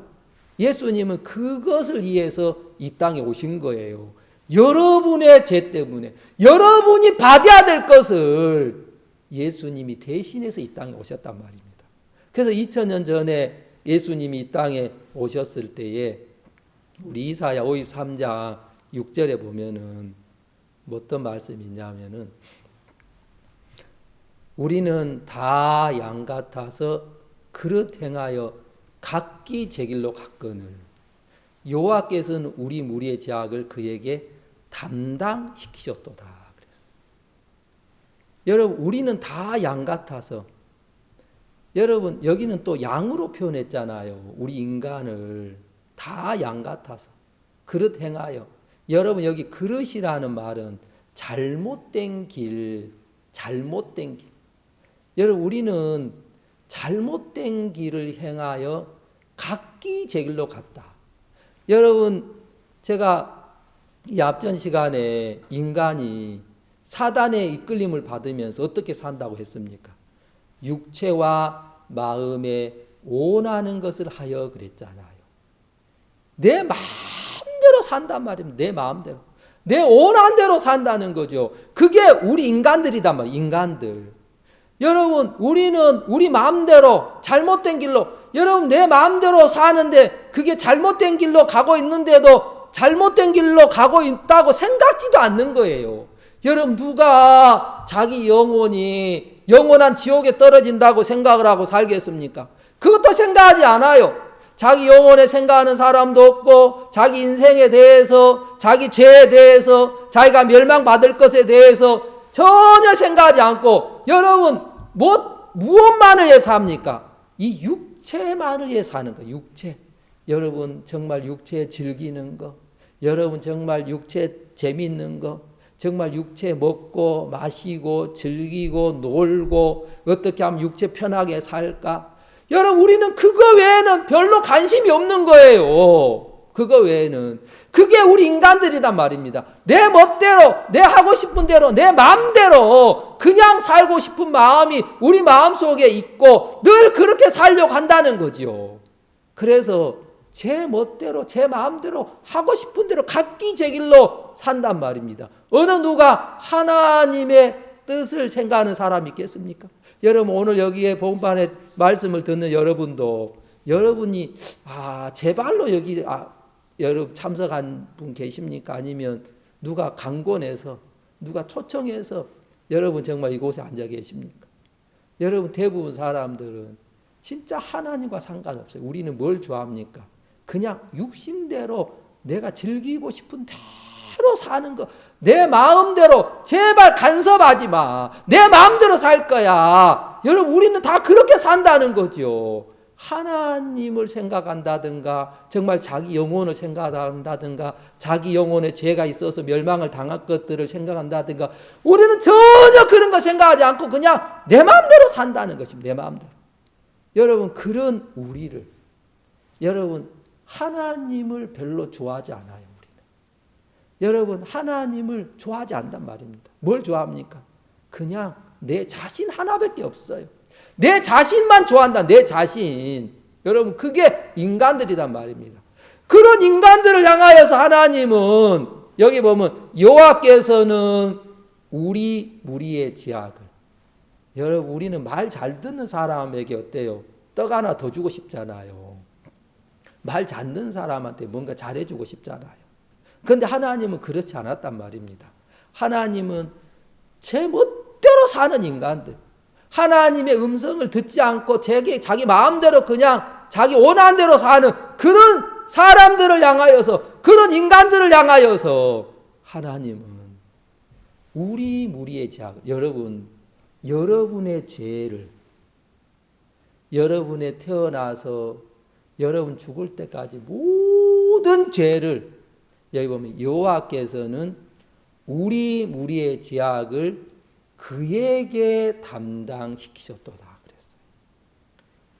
예수님은 그것을 위해서 이 땅에 오신 거예요. 여러분의 죄 때문에 여러분이 받아야 될 것을 예수님이 대신해서 이 땅에 오셨단 말입니다. 그래서 2000년 전에 예수님이 이 땅에 오셨을 때에 우리 이사야 53장 6절에 보면은 어떤 말씀이 있냐면은, 우리는 다 양 같아서 그릇 행하여 각기 제 길로 갔거늘 여호와께서는 우리 무리의 죄악을 그에게 담당시키셨도다. 그래서 여러분, 우리는 다 양 같아서, 여러분 여기는 또 양으로 표현했잖아요. 우리 인간을 다 양 같아서 그릇 행하여. 여러분, 여기 그릇이라는 말은 잘못된 길, 잘못된 길. 여러분, 우리는 잘못된 길을 행하여 각기 제 길로 갔다. 여러분, 제가 이 앞전 시간에 인간이 사단의 이끌림을 받으면서 어떻게 산다고 했습니까? 육체와 마음에 원하는 것을 하여 그랬잖아요. 내 마음대로 산단 말입니다. 내 마음대로. 내 원하는 대로 산다는 거죠. 그게 우리 인간들이단 말이에요. 인간들. 여러분, 우리는 우리 마음대로 잘못된 길로, 여러분 내 마음대로 사는데 그게 잘못된 길로 가고 있는데도 잘못된 길로 가고 있다고 생각지도 않는 거예요. 여러분, 누가 자기 영혼이 영원한 지옥에 떨어진다고 생각을 하고 살겠습니까? 그것도 생각하지 않아요. 자기 영혼에 생각하는 사람도 없고, 자기 인생에 대해서, 자기 죄에 대해서, 자기가 멸망받을 것에 대해서 전혀 생각하지 않고, 여러분 무엇만을 위해 삽니까? 이 육체만을 위해 사는 거예요. 육체. 여러분 정말 육체 즐기는 거, 여러분 정말 육체 재밌는 거, 정말 육체 먹고 마시고 즐기고 놀고 어떻게 하면 육체 편하게 살까? 여러분, 우리는 그거 외에는 별로 관심이 없는 거예요. 그거 외에는. 그게 우리 인간들이란 말입니다. 내 멋대로, 내 하고 싶은 대로, 내 마음대로 그냥 살고 싶은 마음이 우리 마음속에 있고 늘 그렇게 살려고 한다는 거죠. 그래서 제 멋대로, 제 마음대로 하고 싶은 대로 각기 제 길로 산단 말입니다. 어느 누가 하나님의 뜻을 생각하는 사람이 있겠습니까? 여러분 오늘 여기에 본반에 말씀을 듣는 여러분도 여러분이 제발로 여기 여러분 참석한 분 계십니까? 아니면 누가 강권해서 누가 초청해서 여러분 정말 이곳에 앉아 계십니까? 여러분 대부분 사람들은 진짜 하나님과 상관없어요. 우리는 뭘 좋아합니까? 그냥 육신대로 내가 즐기고 싶은 대로 사는 거. 내 마음대로 제발 간섭하지 마. 내 마음대로 살 거야. 여러분 우리는 다 그렇게 산다는 거죠. 하나님을 생각한다든가 정말 자기 영혼을 생각한다든가 자기 영혼에 죄가 있어서 멸망을 당할 것들을 생각한다든가 우리는 전혀 그런 거 생각하지 않고 그냥 내 마음대로 산다는 것입니다. 내 마음대로. 여러분 그런 우리를 여러분 하나님을 별로 좋아하지 않아요. 우리는. 여러분 하나님을 좋아하지 않단 말입니다. 뭘 좋아합니까? 그냥 내 자신 하나밖에 없어요. 내 자신만 좋아한다. 내 자신. 여러분 그게 인간들이란 말입니다. 그런 인간들을 향하여서 하나님은 여기 보면 여호와께서는 우리 무리의 지약을. 여러분 우리는 말 잘 듣는 사람에게 어때요? 떡 하나 더 주고 싶잖아요. 말 잘 듣는 사람한테 뭔가 잘해주고 싶잖아요. 그런데 하나님은 그렇지 않았단 말입니다. 하나님은 제 멋대로 사는 인간들, 하나님의 음성을 듣지 않고 자기 마음대로 그냥 자기 원하는 대로 사는 그런 사람들을 향하여서, 그런 인간들을 향하여서 하나님은 우리 무리의 죄악, 여러분의 죄를, 여러분의 태어나서 여러분 죽을 때까지 모든 죄를, 여기 보면 여호와께서는 우리 무리의 죄악을 그에게 담당시키셨도다 그랬어요.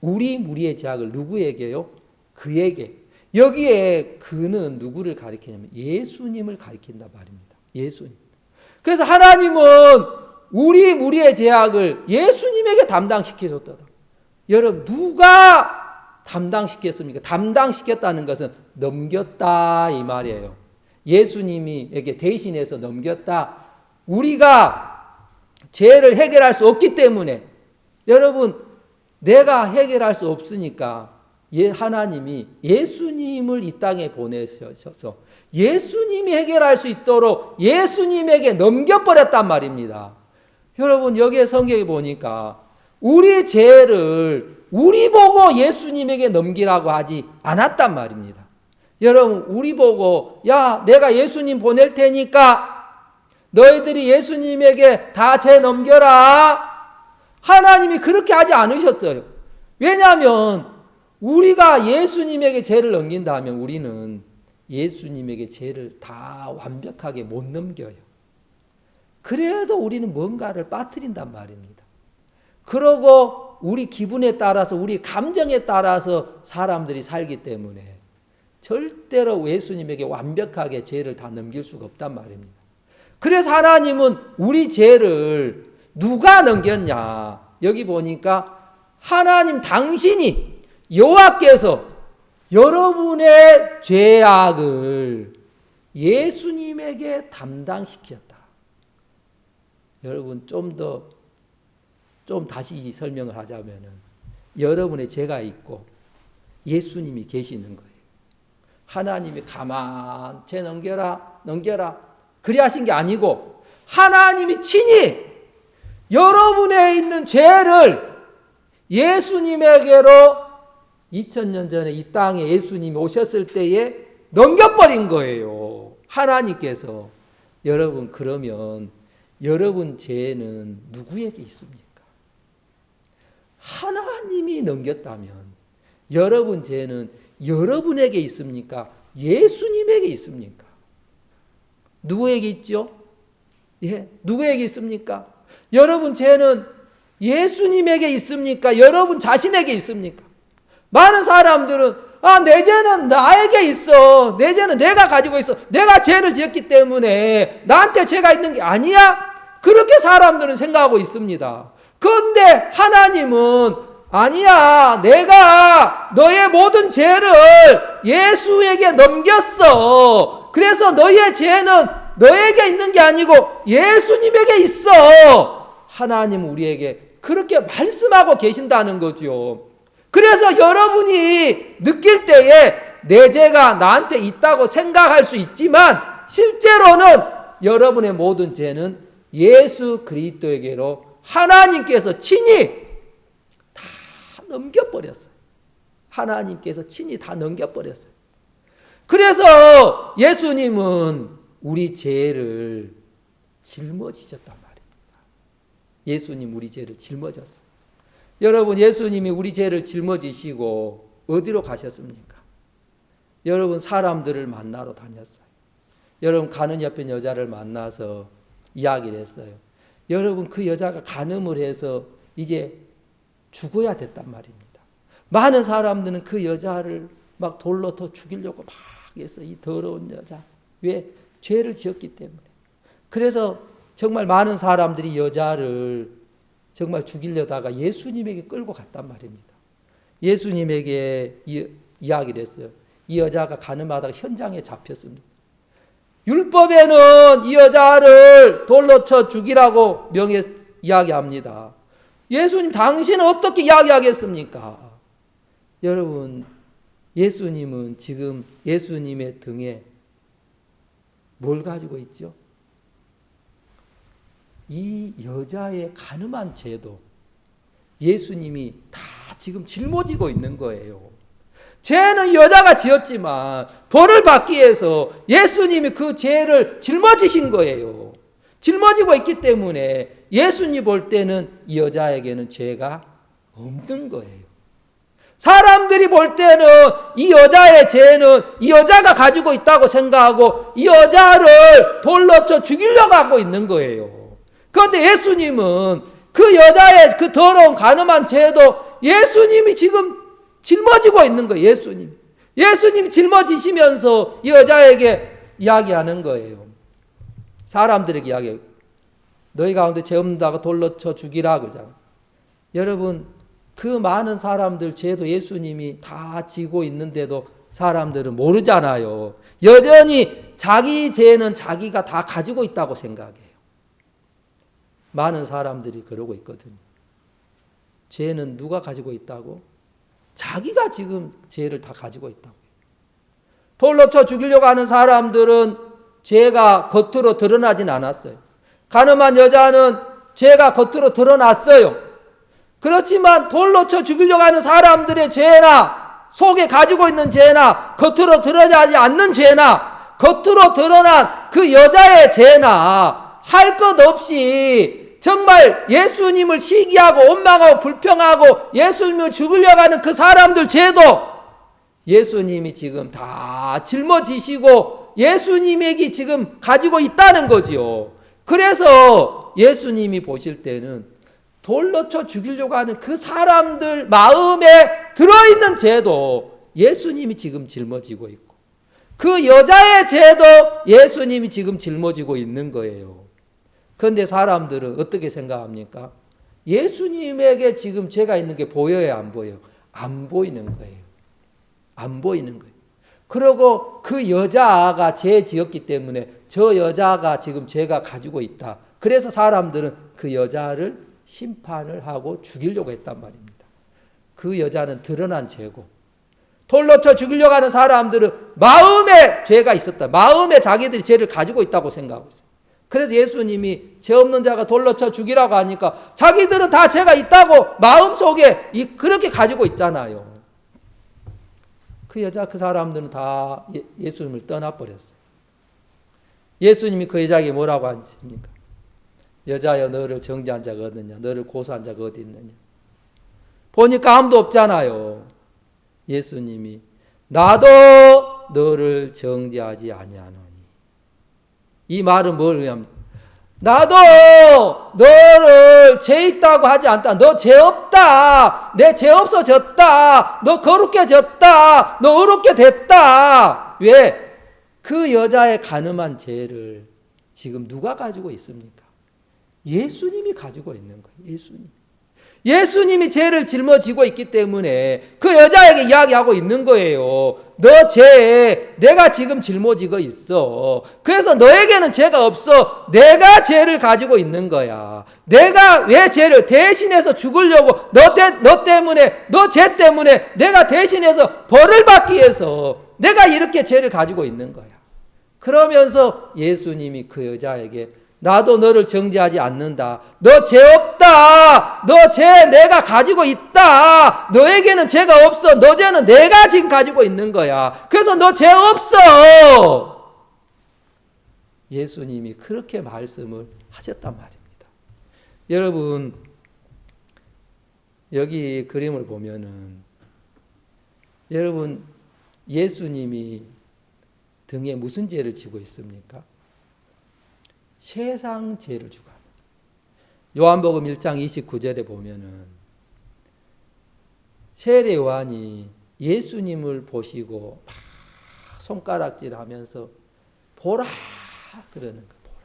우리 무리의 죄악을 누구에게요? 그에게. 여기에 그는 누구를 가리키냐면 예수님을 가리킨단 말입니다. 예수님. 그래서 하나님은 우리 무리의 죄악을 예수님에게 담당시키셨도다. 여러분 누가 담당시켰습니까? 담당시켰다는 것은 넘겼다 이 말이에요. 예수님에게 대신해서 넘겼다. 우리가 죄를 해결할 수 없기 때문에, 여러분 내가 해결할 수 없으니까 하나님이 예수님을 이 땅에 보내셔서 예수님이 해결할 수 있도록 예수님에게 넘겨버렸단 말입니다. 여러분 여기에 성경에 보니까 우리 죄를 우리 보고 예수님에게 넘기라고 하지 않았단 말입니다. 여러분 우리 보고 야 내가 예수님 보낼 테니까 너희들이 예수님에게 다 죄 넘겨라. 하나님이 그렇게 하지 않으셨어요. 왜냐하면 우리가 예수님에게 죄를 넘긴다면 우리는 예수님에게 죄를 다 완벽하게 못 넘겨요. 그래도 우리는 뭔가를 빠뜨린단 말입니다. 그러고 우리 기분에 따라서 우리 감정에 따라서 사람들이 살기 때문에 절대로 예수님에게 완벽하게 죄를 다 넘길 수가 없단 말입니다. 그래서 하나님은 우리 죄를 누가 넘겼냐? 여기 보니까 하나님 당신이 여호와께서 여러분의 죄악을 예수님에게 담당시켰다. 여러분 좀 다시 설명을 하자면은 여러분의 죄가 있고 예수님이 계시는 거예요. 하나님이 가만 죄 넘겨라 그리 하신 게 아니고 하나님이 친히 여러분에 있는 죄를 예수님에게로 2000년 전에 이 땅에 예수님이 오셨을 때에 넘겨버린 거예요. 하나님께서. 여러분 그러면 여러분 죄는 누구에게 있습니까? 하나님이 넘겼다면 여러분 죄는 여러분에게 있습니까? 예수님에게 있습니까? 누구에게 있죠? 예, 누구에게 있습니까? 여러분 죄는 예수님에게 있습니까? 여러분 자신에게 있습니까? 많은 사람들은 내 죄는 나에게 있어. 내 죄는 내가 가지고 있어. 내가 죄를 지었기 때문에 나한테 죄가 있는 게 아니야? 그렇게 사람들은 생각하고 있습니다. 그런데 하나님은 아니야. 내가 너의 모든 죄를 예수에게 넘겼어. 그래서 너의 죄는 너에게 있는 게 아니고 예수님에게 있어. 하나님 우리에게 그렇게 말씀하고 계신다는 거죠. 그래서 여러분이 느낄 때에 내 죄가 나한테 있다고 생각할 수 있지만 실제로는 여러분의 모든 죄는 예수 그리스도에게로 하나님께서 친히 다 넘겨버렸어요. 하나님께서 친히 다 넘겨버렸어요. 그래서 예수님은 우리 죄를 짊어지셨단 말입니다. 예수님 우리 죄를 짊어졌어요. 여러분, 예수님이 우리 죄를 짊어지시고 어디로 가셨습니까? 여러분, 사람들을 만나러 다녔어요. 여러분, 가는 옆에 여자를 만나서 이야기를 했어요. 여러분, 그 여자가 간음을 해서 이제 죽어야 됐단 말입니다. 많은 사람들은 그 여자를 막 돌로 더 죽이려고 막 해서 이 더러운 여자. 왜? 죄를 지었기 때문에. 그래서 정말 많은 사람들이 여자를 정말 죽이려다가 예수님에게 끌고 갔단 말입니다. 예수님에게 이야기를 했어요. 이 여자가 간음하다가 현장에 잡혔습니다. 율법에는 이 여자를 돌로 쳐 죽이라고 이야기합니다. 예수님, 당신은 어떻게 이야기하겠습니까? 여러분, 예수님은 지금 예수님의 등에 뭘 가지고 있죠? 이 여자의 간음한 죄도 예수님이 다 지금 짊어지고 있는 거예요. 죄는 여자가 지었지만 벌을 받기 위해서 예수님이 그 죄를 짊어지신 거예요. 짊어지고 있기 때문에 예수님 볼 때는 이 여자에게는 죄가 없는 거예요. 사람들이 볼 때는 이 여자의 죄는 이 여자가 가지고 있다고 생각하고 이 여자를 돌로 쳐 죽이려고 하고 있는 거예요. 그런데 예수님은 그 여자의 그 더러운 간음한 죄도 예수님이 지금 짊어지고 있는 거예요. 예수님이 짊어지시면서 이 여자에게 이야기하는 거예요. 사람들에게 이야기해요. 너희 가운데 죄 없는다고 돌로 쳐 죽이라 그러잖아요. 여러분, 그 많은 사람들 죄도 예수님이 다 지고 있는데도 사람들은 모르잖아요. 여전히 자기 죄는 자기가 다 가지고 있다고 생각해요. 많은 사람들이 그러고 있거든요. 죄는 누가 가지고 있다고? 자기가 지금 죄를 다 가지고 있다고. 돌로 쳐 죽이려고 하는 사람들은 죄가 겉으로 드러나진 않았어요. 간음한 여자는 죄가 겉으로 드러났어요. 그렇지만 돌로 쳐 죽이려고 하는 사람들의 죄나 속에 가지고 있는 죄나 겉으로 드러나지 않는 죄나 겉으로 드러난 그 여자의 죄나 할 것 없이 정말 예수님을 시기하고 원망하고 불평하고 예수님을 죽이려고 하는 그 사람들 죄도 예수님이 지금 다 짊어지시고 예수님에게 지금 가지고 있다는 거지요. 그래서 예수님이 보실 때는 돌로 쳐 죽이려고 하는 그 사람들 마음에 들어있는 죄도 예수님이 지금 짊어지고 있고 그 여자의 죄도 예수님이 지금 짊어지고 있는 거예요. 그런데 사람들은 어떻게 생각합니까? 예수님에게 지금 죄가 있는 게 보여요, 안 보여요? 안 보이는 거예요. 안 보이는 거예요. 그리고 그 여자가 죄 지었기 때문에 저 여자가 지금 죄가 가지고 있다. 그래서 사람들은 그 여자를 심판을 하고 죽이려고 했단 말입니다. 그 여자는 드러난 죄고 돌로 쳐 죽이려고 하는 사람들은 마음에 죄가 있었다. 마음에 자기들이 죄를 가지고 있다고 생각하고 있어요. 그래서 예수님이 죄 없는 자가 돌로 쳐 죽이라고 하니까 자기들은 다 죄가 있다고 마음속에 그렇게 가지고 있잖아요. 그 여자 그 사람들은 다 예수님을 떠나버렸어요. 예수님이 그 여자에게 뭐라고 하십니까? 여자여 너를 정죄한 자가 어디냐? 너를 고소한 자가 어디 있느냐? 보니까 아무도 없잖아요. 예수님이 나도 너를 정죄하지 아니하노니. 이 말은 뭘 의미합니까? 나도 너를 죄 있다고 하지 않다. 너 죄 없다. 내 죄 없어졌다. 너 거룩해졌다. 너 의롭게 됐다. 왜? 그 여자의 간음한 죄를 지금 누가 가지고 있습니까? 예수님이 가지고 있는 거예요. 예수님이 죄를 짊어지고 있기 때문에 그 여자에게 이야기하고 있는 거예요. 너 죄 내가 지금 짊어지고 있어. 그래서 너에게는 죄가 없어. 내가 죄를 가지고 있는 거야. 내가 왜 죄를 대신해서 죽으려고 너 때문에 너 죄 때문에 내가 대신해서 벌을 받기 위해서 내가 이렇게 죄를 가지고 있는 거야. 그러면서 예수님이 그 여자에게 나도 너를 정죄하지 않는다. 너 죄 없다. 너 죄 내가 가지고 있다. 너에게는 죄가 없어. 너 죄는 내가 지금 가지고 있는 거야. 그래서 너 죄 없어. 예수님이 그렇게 말씀을 하셨단 말입니다. 여러분, 여기 그림을 보면은 여러분 예수님이 등에 무슨 죄를 지고 있습니까? 세상 죄를 지고 합니다. 요한복음 1장 29절에 보면은 세례 요한이 예수님을 보시고 막 손가락질하면서 보라 그러는 거 보라.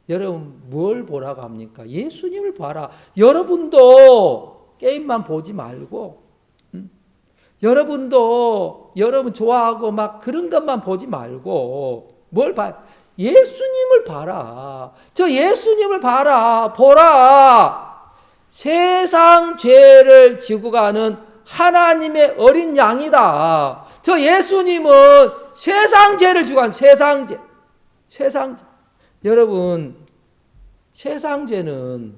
여러분 뭘 보라고 합니까? 예수님을 봐라. 여러분도 게임만 보지 말고 여러분도 여러분 좋아하고 막 그런 것만 보지 말고 뭘 봐? 예수님을 봐라. 저 예수님을 봐라. 보라. 세상 죄를 지고 가는 하나님의 어린 양이다. 저 예수님은 세상 죄를 지고 가는 세상 죄. 세상 죄. 여러분, 세상 죄는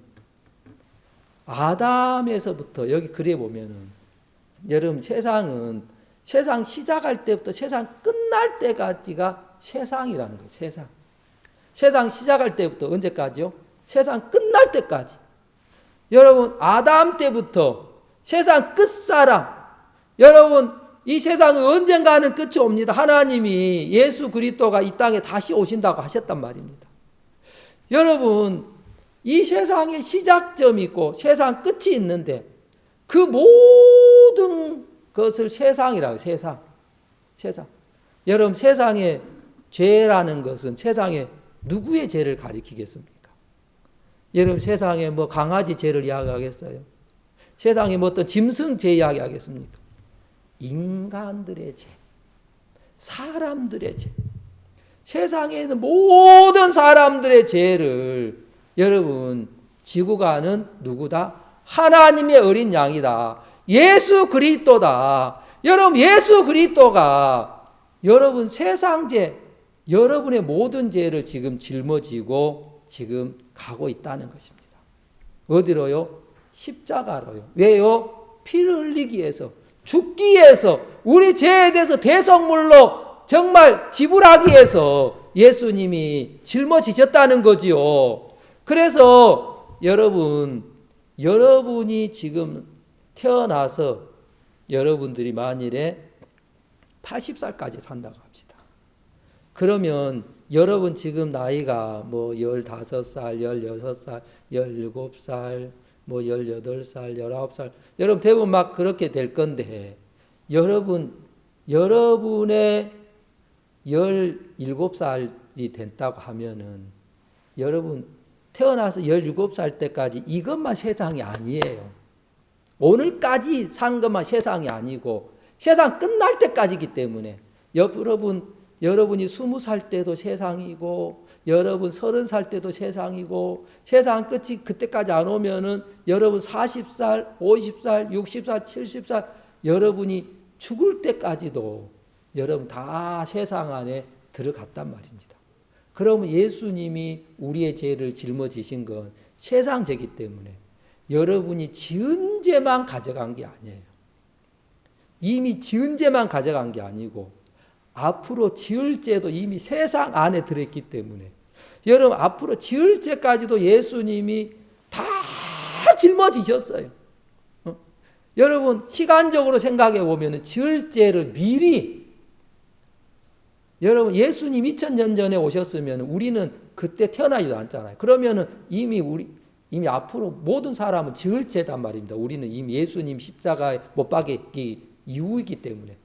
아담에서부터 여기 그래 보면은 여러분 세상은 세상 시작할 때부터 세상 끝날 때까지가 세상이라는 거예요. 세상. 세상 시작할 때부터 언제까지요? 세상 끝날 때까지. 여러분 아담 때부터 세상 끝사람. 여러분 이 세상은 언젠가는 끝이 옵니다. 하나님이 예수 그리스도가 이 땅에 다시 오신다고 하셨단 말입니다. 여러분 이 세상에 시작점이 있고 세상 끝이 있는데 그 모든 것을 세상이라고 해요. 세상. 세상. 여러분 세상에 죄라는 것은 세상에 누구의 죄를 가리키겠습니까? 여러분 세상에 뭐 강아지 죄를 이야기하겠어요? 세상에 뭐 어떤 짐승 죄 이야기하겠습니까? 인간들의 죄, 사람들의 죄. 세상에 있는 모든 사람들의 죄를 여러분 지고 가는 누구다? 하나님의 어린 양이다. 예수 그리스도다. 여러분 예수 그리스도가 여러분 세상 죄, 여러분의 모든 죄를 지금 짊어지고 지금 가고 있다는 것입니다. 어디로요? 십자가로요. 왜요? 피를 흘리기 위해서, 죽기 위해서, 우리 죄에 대해서 대속물로 정말 지불하기 위해서 예수님이 짊어지셨다는 거지요. 그래서 여러분이 지금 태어나서 여러분들이 만일에 80살까지 산다고 합시다. 그러면 여러분 지금 나이가 뭐 15살, 16살, 17살, 뭐 18살, 19살, 여러분 대부분 막 그렇게 될 건데, 여러분의 17살이 됐다고 하면은, 여러분 태어나서 17살 때까지 이것만 세상이 아니에요. 오늘까지 산 것만 세상이 아니고, 세상 끝날 때까지이기 때문에, 여러분이 20살 때도 세상이고, 여러분 30살 때도 세상이고, 세상 끝이 그때까지 안 오면은 여러분 40살, 50살, 60살, 70살, 여러분이 죽을 때까지도 여러분 다 세상 안에 들어갔단 말입니다. 그러면 예수님이 우리의 죄를 짊어지신 건 세상 죄이기 때문에 여러분이 지은 죄만 가져간 게 아니에요. 이미 지은 죄만 가져간 게 아니고 앞으로 지을 죄도 이미 세상 안에 들어있기 때문에 여러분 앞으로 지을 죄까지도 예수님이 다 짊어지셨어요. 여러분 시간적으로 생각해 보면 지을 죄를 미리, 여러분 예수님 2000년 전에 오셨으면 우리는 그때 태어나지도 않잖아요. 그러면은 이미 앞으로 모든 사람은 지을 죄단 말입니다. 우리는 이미 예수님 십자가에 못 박기 이후이기 때문에.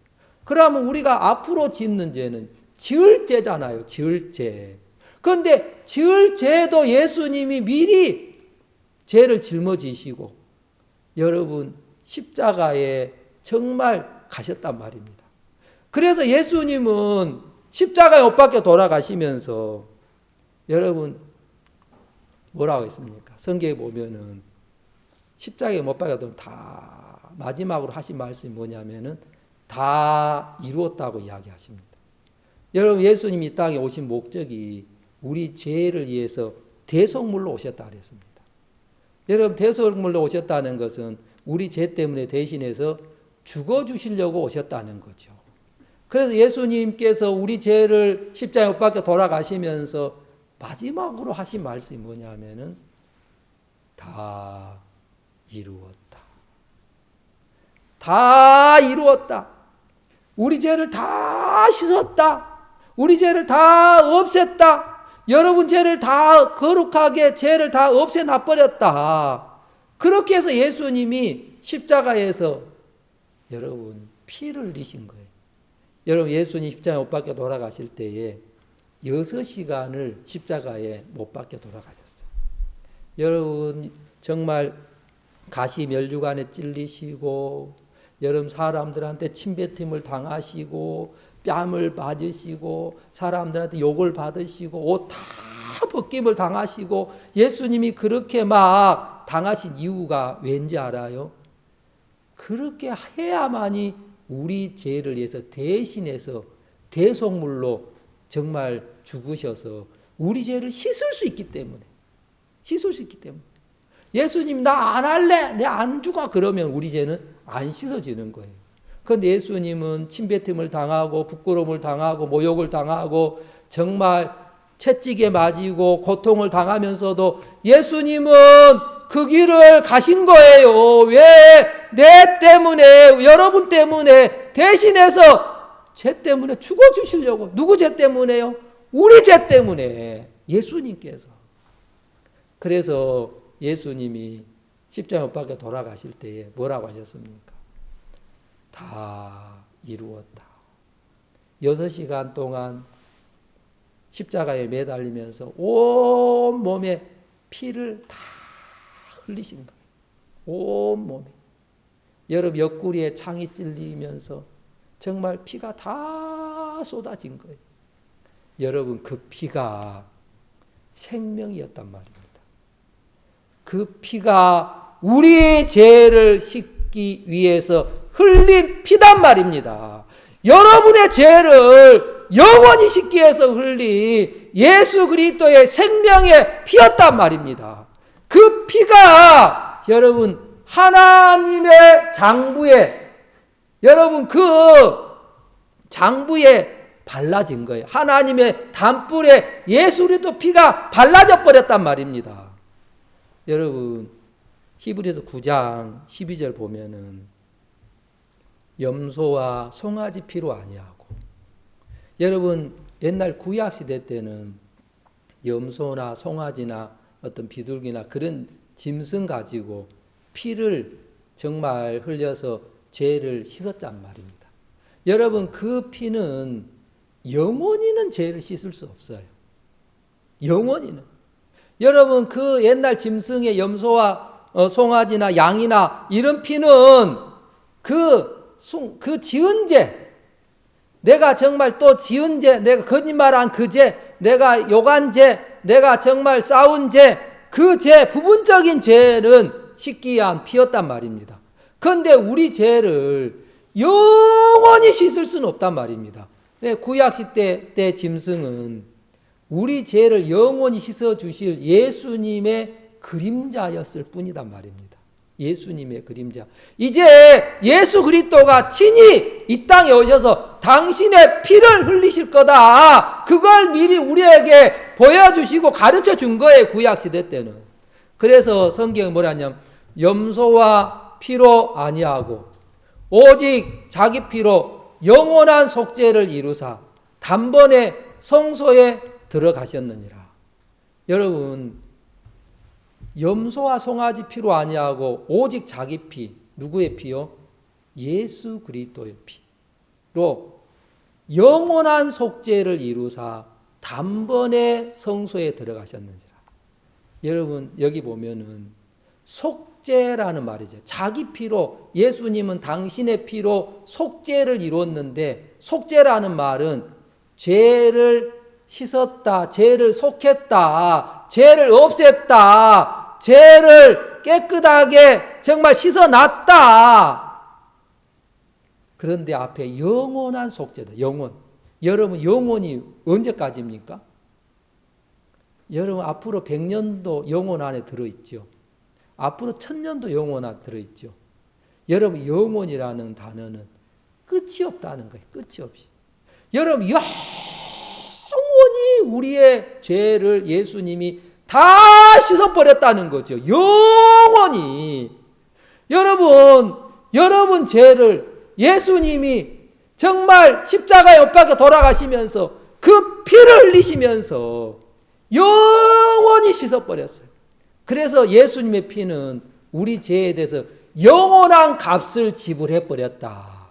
그러면 우리가 앞으로 짓는 죄는 지을 죄잖아요. 지을 죄. 그런데 지을 죄도 예수님이 미리 죄를 짊어지시고 여러분 십자가에 정말 가셨단 말입니다. 그래서 예수님은 십자가에 못 박혀 돌아가시면서 여러분 뭐라고 했습니까? 성경에 보면은 십자가에 못 박혀도 다 마지막으로 하신 말씀이 뭐냐면은 다 이루었다고 이야기하십니다. 여러분 예수님이 이 땅에 오신 목적이 우리 죄를 위해서 대속물로 오셨다 그랬습니다. 여러분 대속물로 오셨다는 것은 우리 죄 때문에 대신해서 죽어주시려고 오셨다는 거죠. 그래서 예수님께서 우리 죄를 십자가에 못 박혀 돌아가시면서 마지막으로 하신 말씀이 뭐냐면은 다 이루었다. 다 이루었다. 우리 죄를 다 씻었다. 우리 죄를 다 없앴다. 여러분 죄를 다 거룩하게 죄를 다 없애놔버렸다. 그렇게 해서 예수님이 십자가에서 여러분 피를 흘리신 거예요. 여러분 예수님 십자가에 못 박혀 돌아가실 때에 6시간을 십자가에 못 박혀 돌아가셨어요. 여러분 정말 가시 멸주관에 찔리시고 여러분 사람들한테 침뱉음을 당하시고 뺨을 맞으시고 사람들한테 욕을 받으시고 옷 다 벗김을 당하시고 예수님이 그렇게 막 당하신 이유가 왠지 알아요? 그렇게 해야만이 우리 죄를 위해서 대신해서 대속물로 정말 죽으셔서 우리 죄를 씻을 수 있기 때문에 예수님 나 안 할래 내 안 죽어 그러면 우리 죄는 안 씻어지는 거예요. 그런데 예수님은 침뱉음을 당하고 부끄러움을 당하고 모욕을 당하고 정말 채찍에 맞이고 고통을 당하면서도 예수님은 그 길을 가신 거예요. 왜? 내 때문에 여러분 때문에 대신해서 죄 때문에 죽어주시려고. 누구 죄 때문에요? 우리 죄 때문에 예수님께서. 그래서 예수님이 십자가에 못 박혀 돌아가실 때에 뭐라고 하셨습니까? 다 이루었다. 6시간 동안 십자가에 매달리면서 온 몸에 피를 다 흘리신 거예요. 온 몸에. 여러분 옆구리에 창이 찔리면서 정말 피가 다 쏟아진 거예요. 여러분 그 피가 생명이었단 말입니다. 그 피가 우리의 죄를 씻기 위해서 흘린 피단 말입니다. 여러분의 죄를 영원히 씻기 위해서 흘린 예수 그리스도의 생명의 피였단 말입니다. 그 피가 여러분 하나님의 장부에 여러분 그 장부에 발라진 거예요. 하나님의 담불에 예수 그리스도 피가 발라져 버렸단 말입니다. 여러분 히브리서 9장 12절 보면은 염소와 송아지 피로 아니하고 여러분 옛날 구약 시대 때는 염소나 송아지나 어떤 비둘기나 그런 짐승 가지고 피를 정말 흘려서 죄를 씻었단 말입니다. 여러분 그 피는 영원히는 죄를 씻을 수 없어요. 영원히는. 여러분 그 옛날 짐승의 염소와 송아지나 양이나 이런 피는 그 지은 죄, 내가 정말 또 지은 죄, 내가 거짓말한 그 죄, 내가 욕한 죄, 내가 정말 싸운 죄, 그 죄, 부분적인 죄는 씻기 위한 피였단 말입니다. 그런데 우리 죄를 영원히 씻을 수는 없단 말입니다. 구약시대 때 짐승은 우리 죄를 영원히 씻어주실 예수님의 그림자였을 뿐이단 말입니다. 예수님의 그림자. 이제 예수 그리스도가 친히 이 땅에 오셔서 당신의 피를 흘리실 거다. 그걸 미리 우리에게 보여주시고 가르쳐 준 거예요. 구약시대 때는. 그래서 성경이 뭐라냐면 염소와 피로 아니하고 오직 자기 피로 영원한 속죄를 이루사 단번에 성소에 들어가셨느니라. 여러분 염소와 송아지 피로 아니하고 오직 자기 피, 누구의 피요? 예수 그리스도의 피로 영원한 속죄를 이루사 단번에 성소에 들어가셨는지라. 여러분 여기 보면은 속죄라는 말이죠. 자기 피로, 예수님은 당신의 피로 속죄를 이루었는데, 속죄라는 말은 죄를 씻었다, 죄를 속했다, 죄를 없앴다, 죄를 깨끗하게 정말 씻어놨다. 그런데 앞에 영원한 속죄다. 영원. 여러분, 영원이 언제까지입니까? 여러분, 앞으로 100년도 영원 안에 들어있죠. 앞으로 1000년도 영원 안에 들어있죠. 여러분, 영원이라는 단어는 끝이 없다는 거예요. 끝이 없이. 여러분, 영원히 우리의 죄를 예수님이 다 씻어버렸다는 거죠. 영원히. 여러분 죄를 예수님이 정말 십자가에 못 박혀 돌아가시면서 그 피를 흘리시면서 영원히 씻어버렸어요. 그래서 예수님의 피는 우리 죄에 대해서 영원한 값을 지불해버렸다.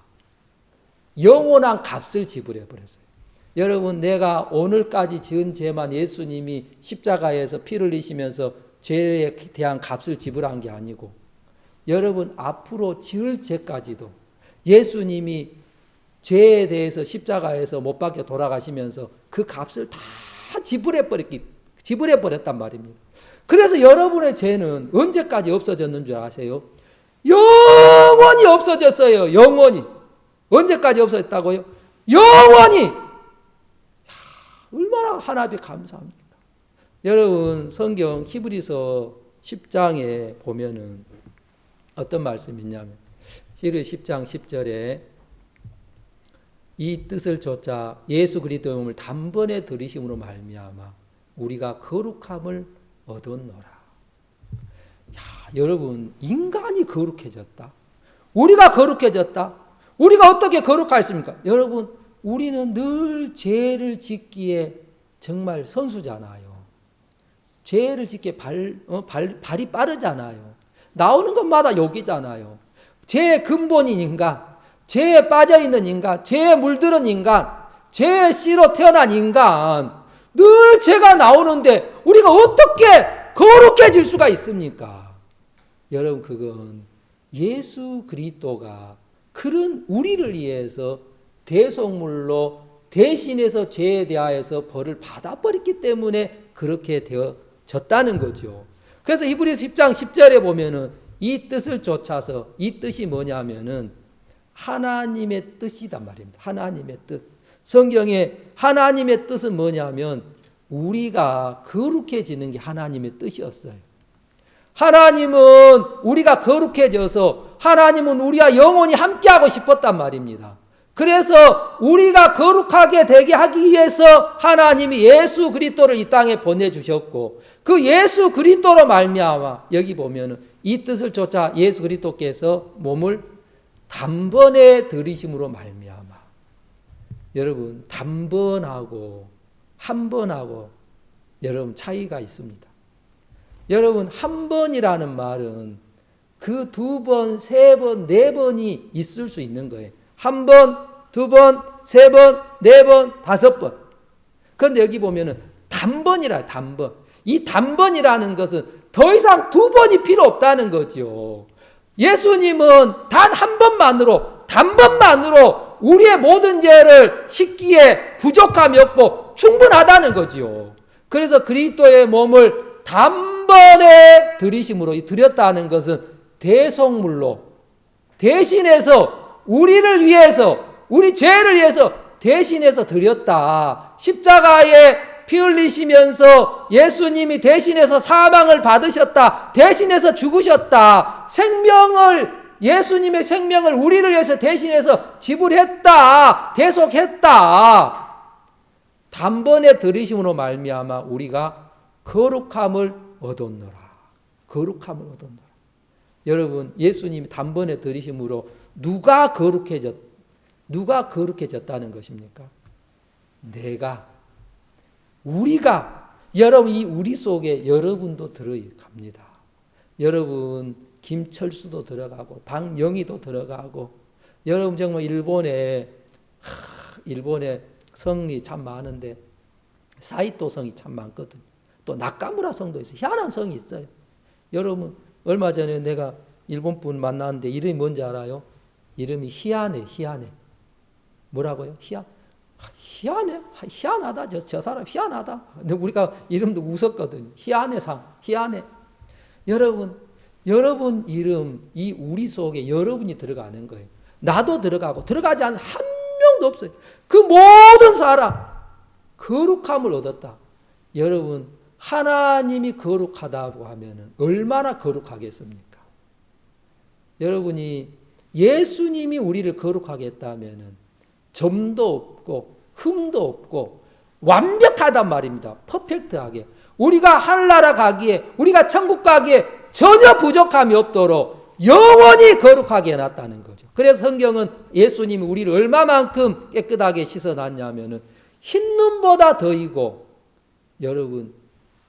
영원한 값을 지불해버렸어요. 여러분, 내가 오늘까지 지은 죄만 예수님이 십자가에서 피를 흘리시면서 죄에 대한 값을 지불한 게 아니고, 여러분 앞으로 지을 죄까지도 예수님이 죄에 대해서 십자가에서 못 박혀 돌아가시면서 그 값을 다 지불해버렸단 말입니다. 그래서 여러분의 죄는 언제까지 없어졌는 줄 아세요? 영원히 없어졌어요. 영원히. 언제까지 없어졌다고요? 영원히. 얼마나 하나님 감사합니까? 여러분, 성경 히브리서 10장에 보면은 어떤 말씀이 있냐면, 히브리서 10장 10절에 이 뜻을 좇아 예수 그리스도의 몸을 단번에 들이심으로 말미암아 우리가 거룩함을 얻었노라. 여러분, 인간이 거룩해졌다. 우리가 거룩해졌다. 우리가 어떻게 거룩하였습니까? 여러분, 우리는 늘 죄를 짓기에 정말 선수잖아요. 죄를 짓기에 발이 빠르잖아요. 나오는 것마다 욕이잖아요. 죄의 근본인 인간, 죄에 빠져있는 인간, 죄에 물들은 인간, 죄의 씨로 태어난 인간, 늘 죄가 나오는데 우리가 어떻게 거룩해질 수가 있습니까? 여러분, 그건 예수 그리스도가 그런 우리를 위해서 대속물로 대신해서 죄에 대하여서 벌을 받아버렸기 때문에 그렇게 되어졌다는 거죠. 그래서 히브리서 10장 10절에 보면은 이 뜻을 좇아서, 이 뜻이 뭐냐면은 하나님의 뜻이단 말입니다. 하나님의 뜻. 성경에 하나님의 뜻은 뭐냐면 우리가 거룩해지는 게 하나님의 뜻이었어요. 하나님은 우리가 거룩해져서 하나님은 우리와 영원히 함께하고 싶었단 말입니다. 그래서 우리가 거룩하게 되게 하기 위해서 하나님이 예수 그리스도를 이 땅에 보내주셨고, 그 예수 그리스도로 말미암아 여기 보면은 이 뜻을 좇아 예수 그리스도께서 몸을 단번에 들이심으로 말미암아. 여러분, 단번하고 한 번하고 여러분 차이가 있습니다. 여러분, 한 번이라는 말은 그 두 번, 세 번, 네 번이 있을 수 있는 거예요. 한 번, 두 번, 세 번, 네 번, 다섯 번. 그런데 여기 보면은 단번이라, 단번. 이 단번이라는 것은 더 이상 두 번이 필요 없다는 거죠. 예수님은 단 한 번만으로, 단번만으로 우리의 모든 죄를 씻기에 부족함이 없고 충분하다는 거죠. 그래서 그리스도의 몸을 단번에 들이심으로, 드렸다는 것은 대속물로 대신해서 우리를 위해서, 우리 죄를 위해서 대신해서 드렸다. 십자가에 피 흘리시면서 예수님이 대신해서 사망을 받으셨다. 대신해서 죽으셨다. 예수님의 생명을 우리를 위해서 대신해서 지불했다. 대속했다. 단번에 들이심으로 말미암아 우리가 거룩함을 얻었노라. 거룩함을 얻었노라. 여러분, 예수님이 단번에 들이심으로 누가 거룩해졌다는 것입니까? 우리가, 여러분, 이 우리 속에 여러분도 들어갑니다. 여러분, 김철수도 들어가고 박영희도 들어가고, 여러분 정말 일본에 성이 참 많은데 사이토 성이 참 많거든요. 또 나카무라 성도 있어요. 희한한 성이 있어요. 여러분, 얼마 전에 내가 일본 분 만났는데 이름이 뭔지 알아요? 이름이 희한해. 뭐라고요? 희한해? 희한하다. 저 사람 희한하다. 근데 우리가 이름도 웃었거든요. 희한해. 여러분 이름이 우리 속에 여러분이 들어가는 거예요. 나도 들어가고 들어가지 않은 한 명도 없어요. 그 모든 사람 거룩함을 얻었다. 여러분 하나님이 거룩하다고 하면 얼마나 거룩하겠습니까? 여러분이 예수님이 우리를 거룩하게 했다면 점도 없고 흠도 없고 완벽하단 말입니다. 퍼펙트하게. 우리가 하늘나라 가기에, 우리가 천국 가기에 전혀 부족함이 없도록 영원히 거룩하게 해놨다는 거죠. 그래서 성경은 예수님이 우리를 얼마만큼 깨끗하게 씻어놨냐면은 흰눈보다 더이고 여러분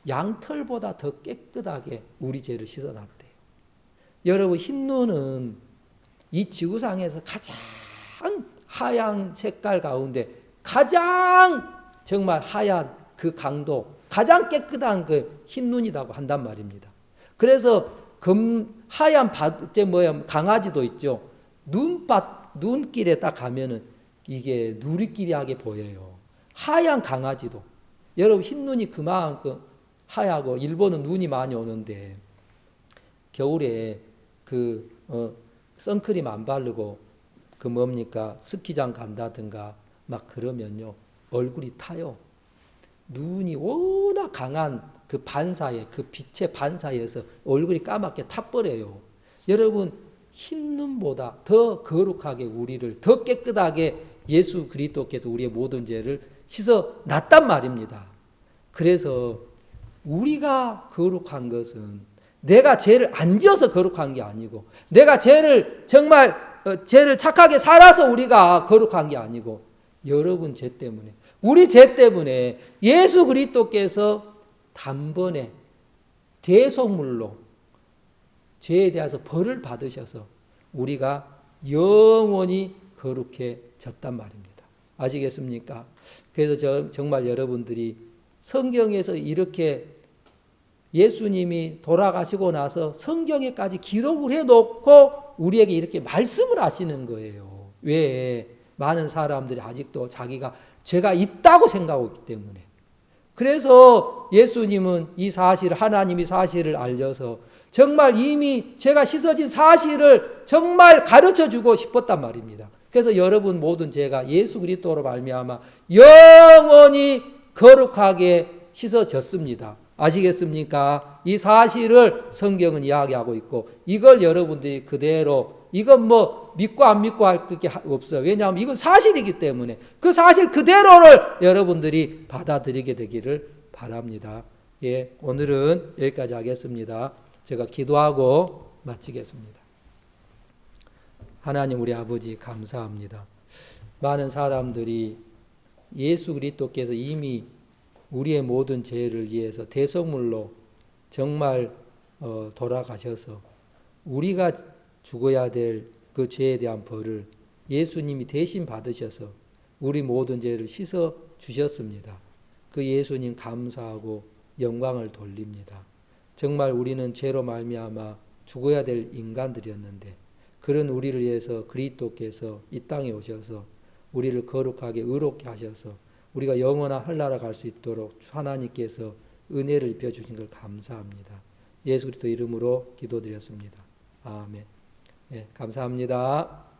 양털보다 더 깨끗하게 우리 죄를 씻어놨대요. 여러분 흰눈은 이 지구상에서 가장 하얀 색깔 가운데 가장 정말 하얀 그 강도, 가장 깨끗한 그 흰눈이라고 한단 말입니다. 그래서 하얀 강아지도 있죠. 눈길에 딱 가면은 이게 누리끼리하게 보여요. 하얀 강아지도. 여러분 흰눈이 그만큼 하얗고 일본은 눈이 많이 오는데 겨울에 선크림 안 바르고 스키장 간다든가 막 그러면요 얼굴이 타요. 눈이 워낙 강한 그 반사에, 그 빛의 반사에서 얼굴이 까맣게 타버려요. 여러분 흰눈보다 더 거룩하게 우리를 더 깨끗하게 예수 그리스도께서 우리의 모든 죄를 씻어 놨단 말입니다. 그래서 우리가 거룩한 것은 내가 죄를 안 지어서 거룩한 게 아니고 내가 죄를 착하게 살아서 우리가 거룩한 게 아니고 여러분 죄 때문에 우리 죄 때문에 예수 그리스도께서 단번에 대속물로 죄에 대해서 벌을 받으셔서 우리가 영원히 거룩해졌단 말입니다. 아시겠습니까? 그래서 정말 여러분들이 성경에서 이렇게 예수님이 돌아가시고 나서 성경에까지 기록을 해놓고 우리에게 이렇게 말씀을 하시는 거예요. 왜? 많은 사람들이 아직도 자기가 죄가 있다고 생각하고 있기 때문에. 그래서 예수님은 이 사실을, 하나님이 사실을 알려서 정말 이미 죄가 씻어진 사실을 정말 가르쳐주고 싶었단 말입니다. 그래서 여러분 모든 죄가 예수 그리스도로 말미암아 영원히 거룩하게 씻어졌습니다. 아시겠습니까? 이 사실을 성경은 이야기하고 있고 이걸 여러분들이 그대로 이건 믿고 안 믿고 할 게 없어요. 왜냐하면 이건 사실이기 때문에 그 사실 그대로를 여러분들이 받아들이게 되기를 바랍니다. 예, 오늘은 여기까지 하겠습니다. 제가 기도하고 마치겠습니다. 하나님 우리 아버지 감사합니다. 많은 사람들이 예수 그리스도께서 이미 우리의 모든 죄를 위해서 대속물로 정말 돌아가셔서 우리가 죽어야 될 그 죄에 대한 벌을 예수님이 대신 받으셔서 우리 모든 죄를 씻어 주셨습니다. 그 예수님 감사하고 영광을 돌립니다. 정말 우리는 죄로 말미암아 죽어야 될 인간들이었는데 그런 우리를 위해서 그리스도께서 이 땅에 오셔서 우리를 거룩하게 의롭게 하셔서 우리가 영원한 하늘나라 갈 수 있도록 하나님께서 은혜를 입혀주신 걸 감사합니다. 예수 그리스도 이름으로 기도드렸습니다. 아멘. 예, 감사합니다.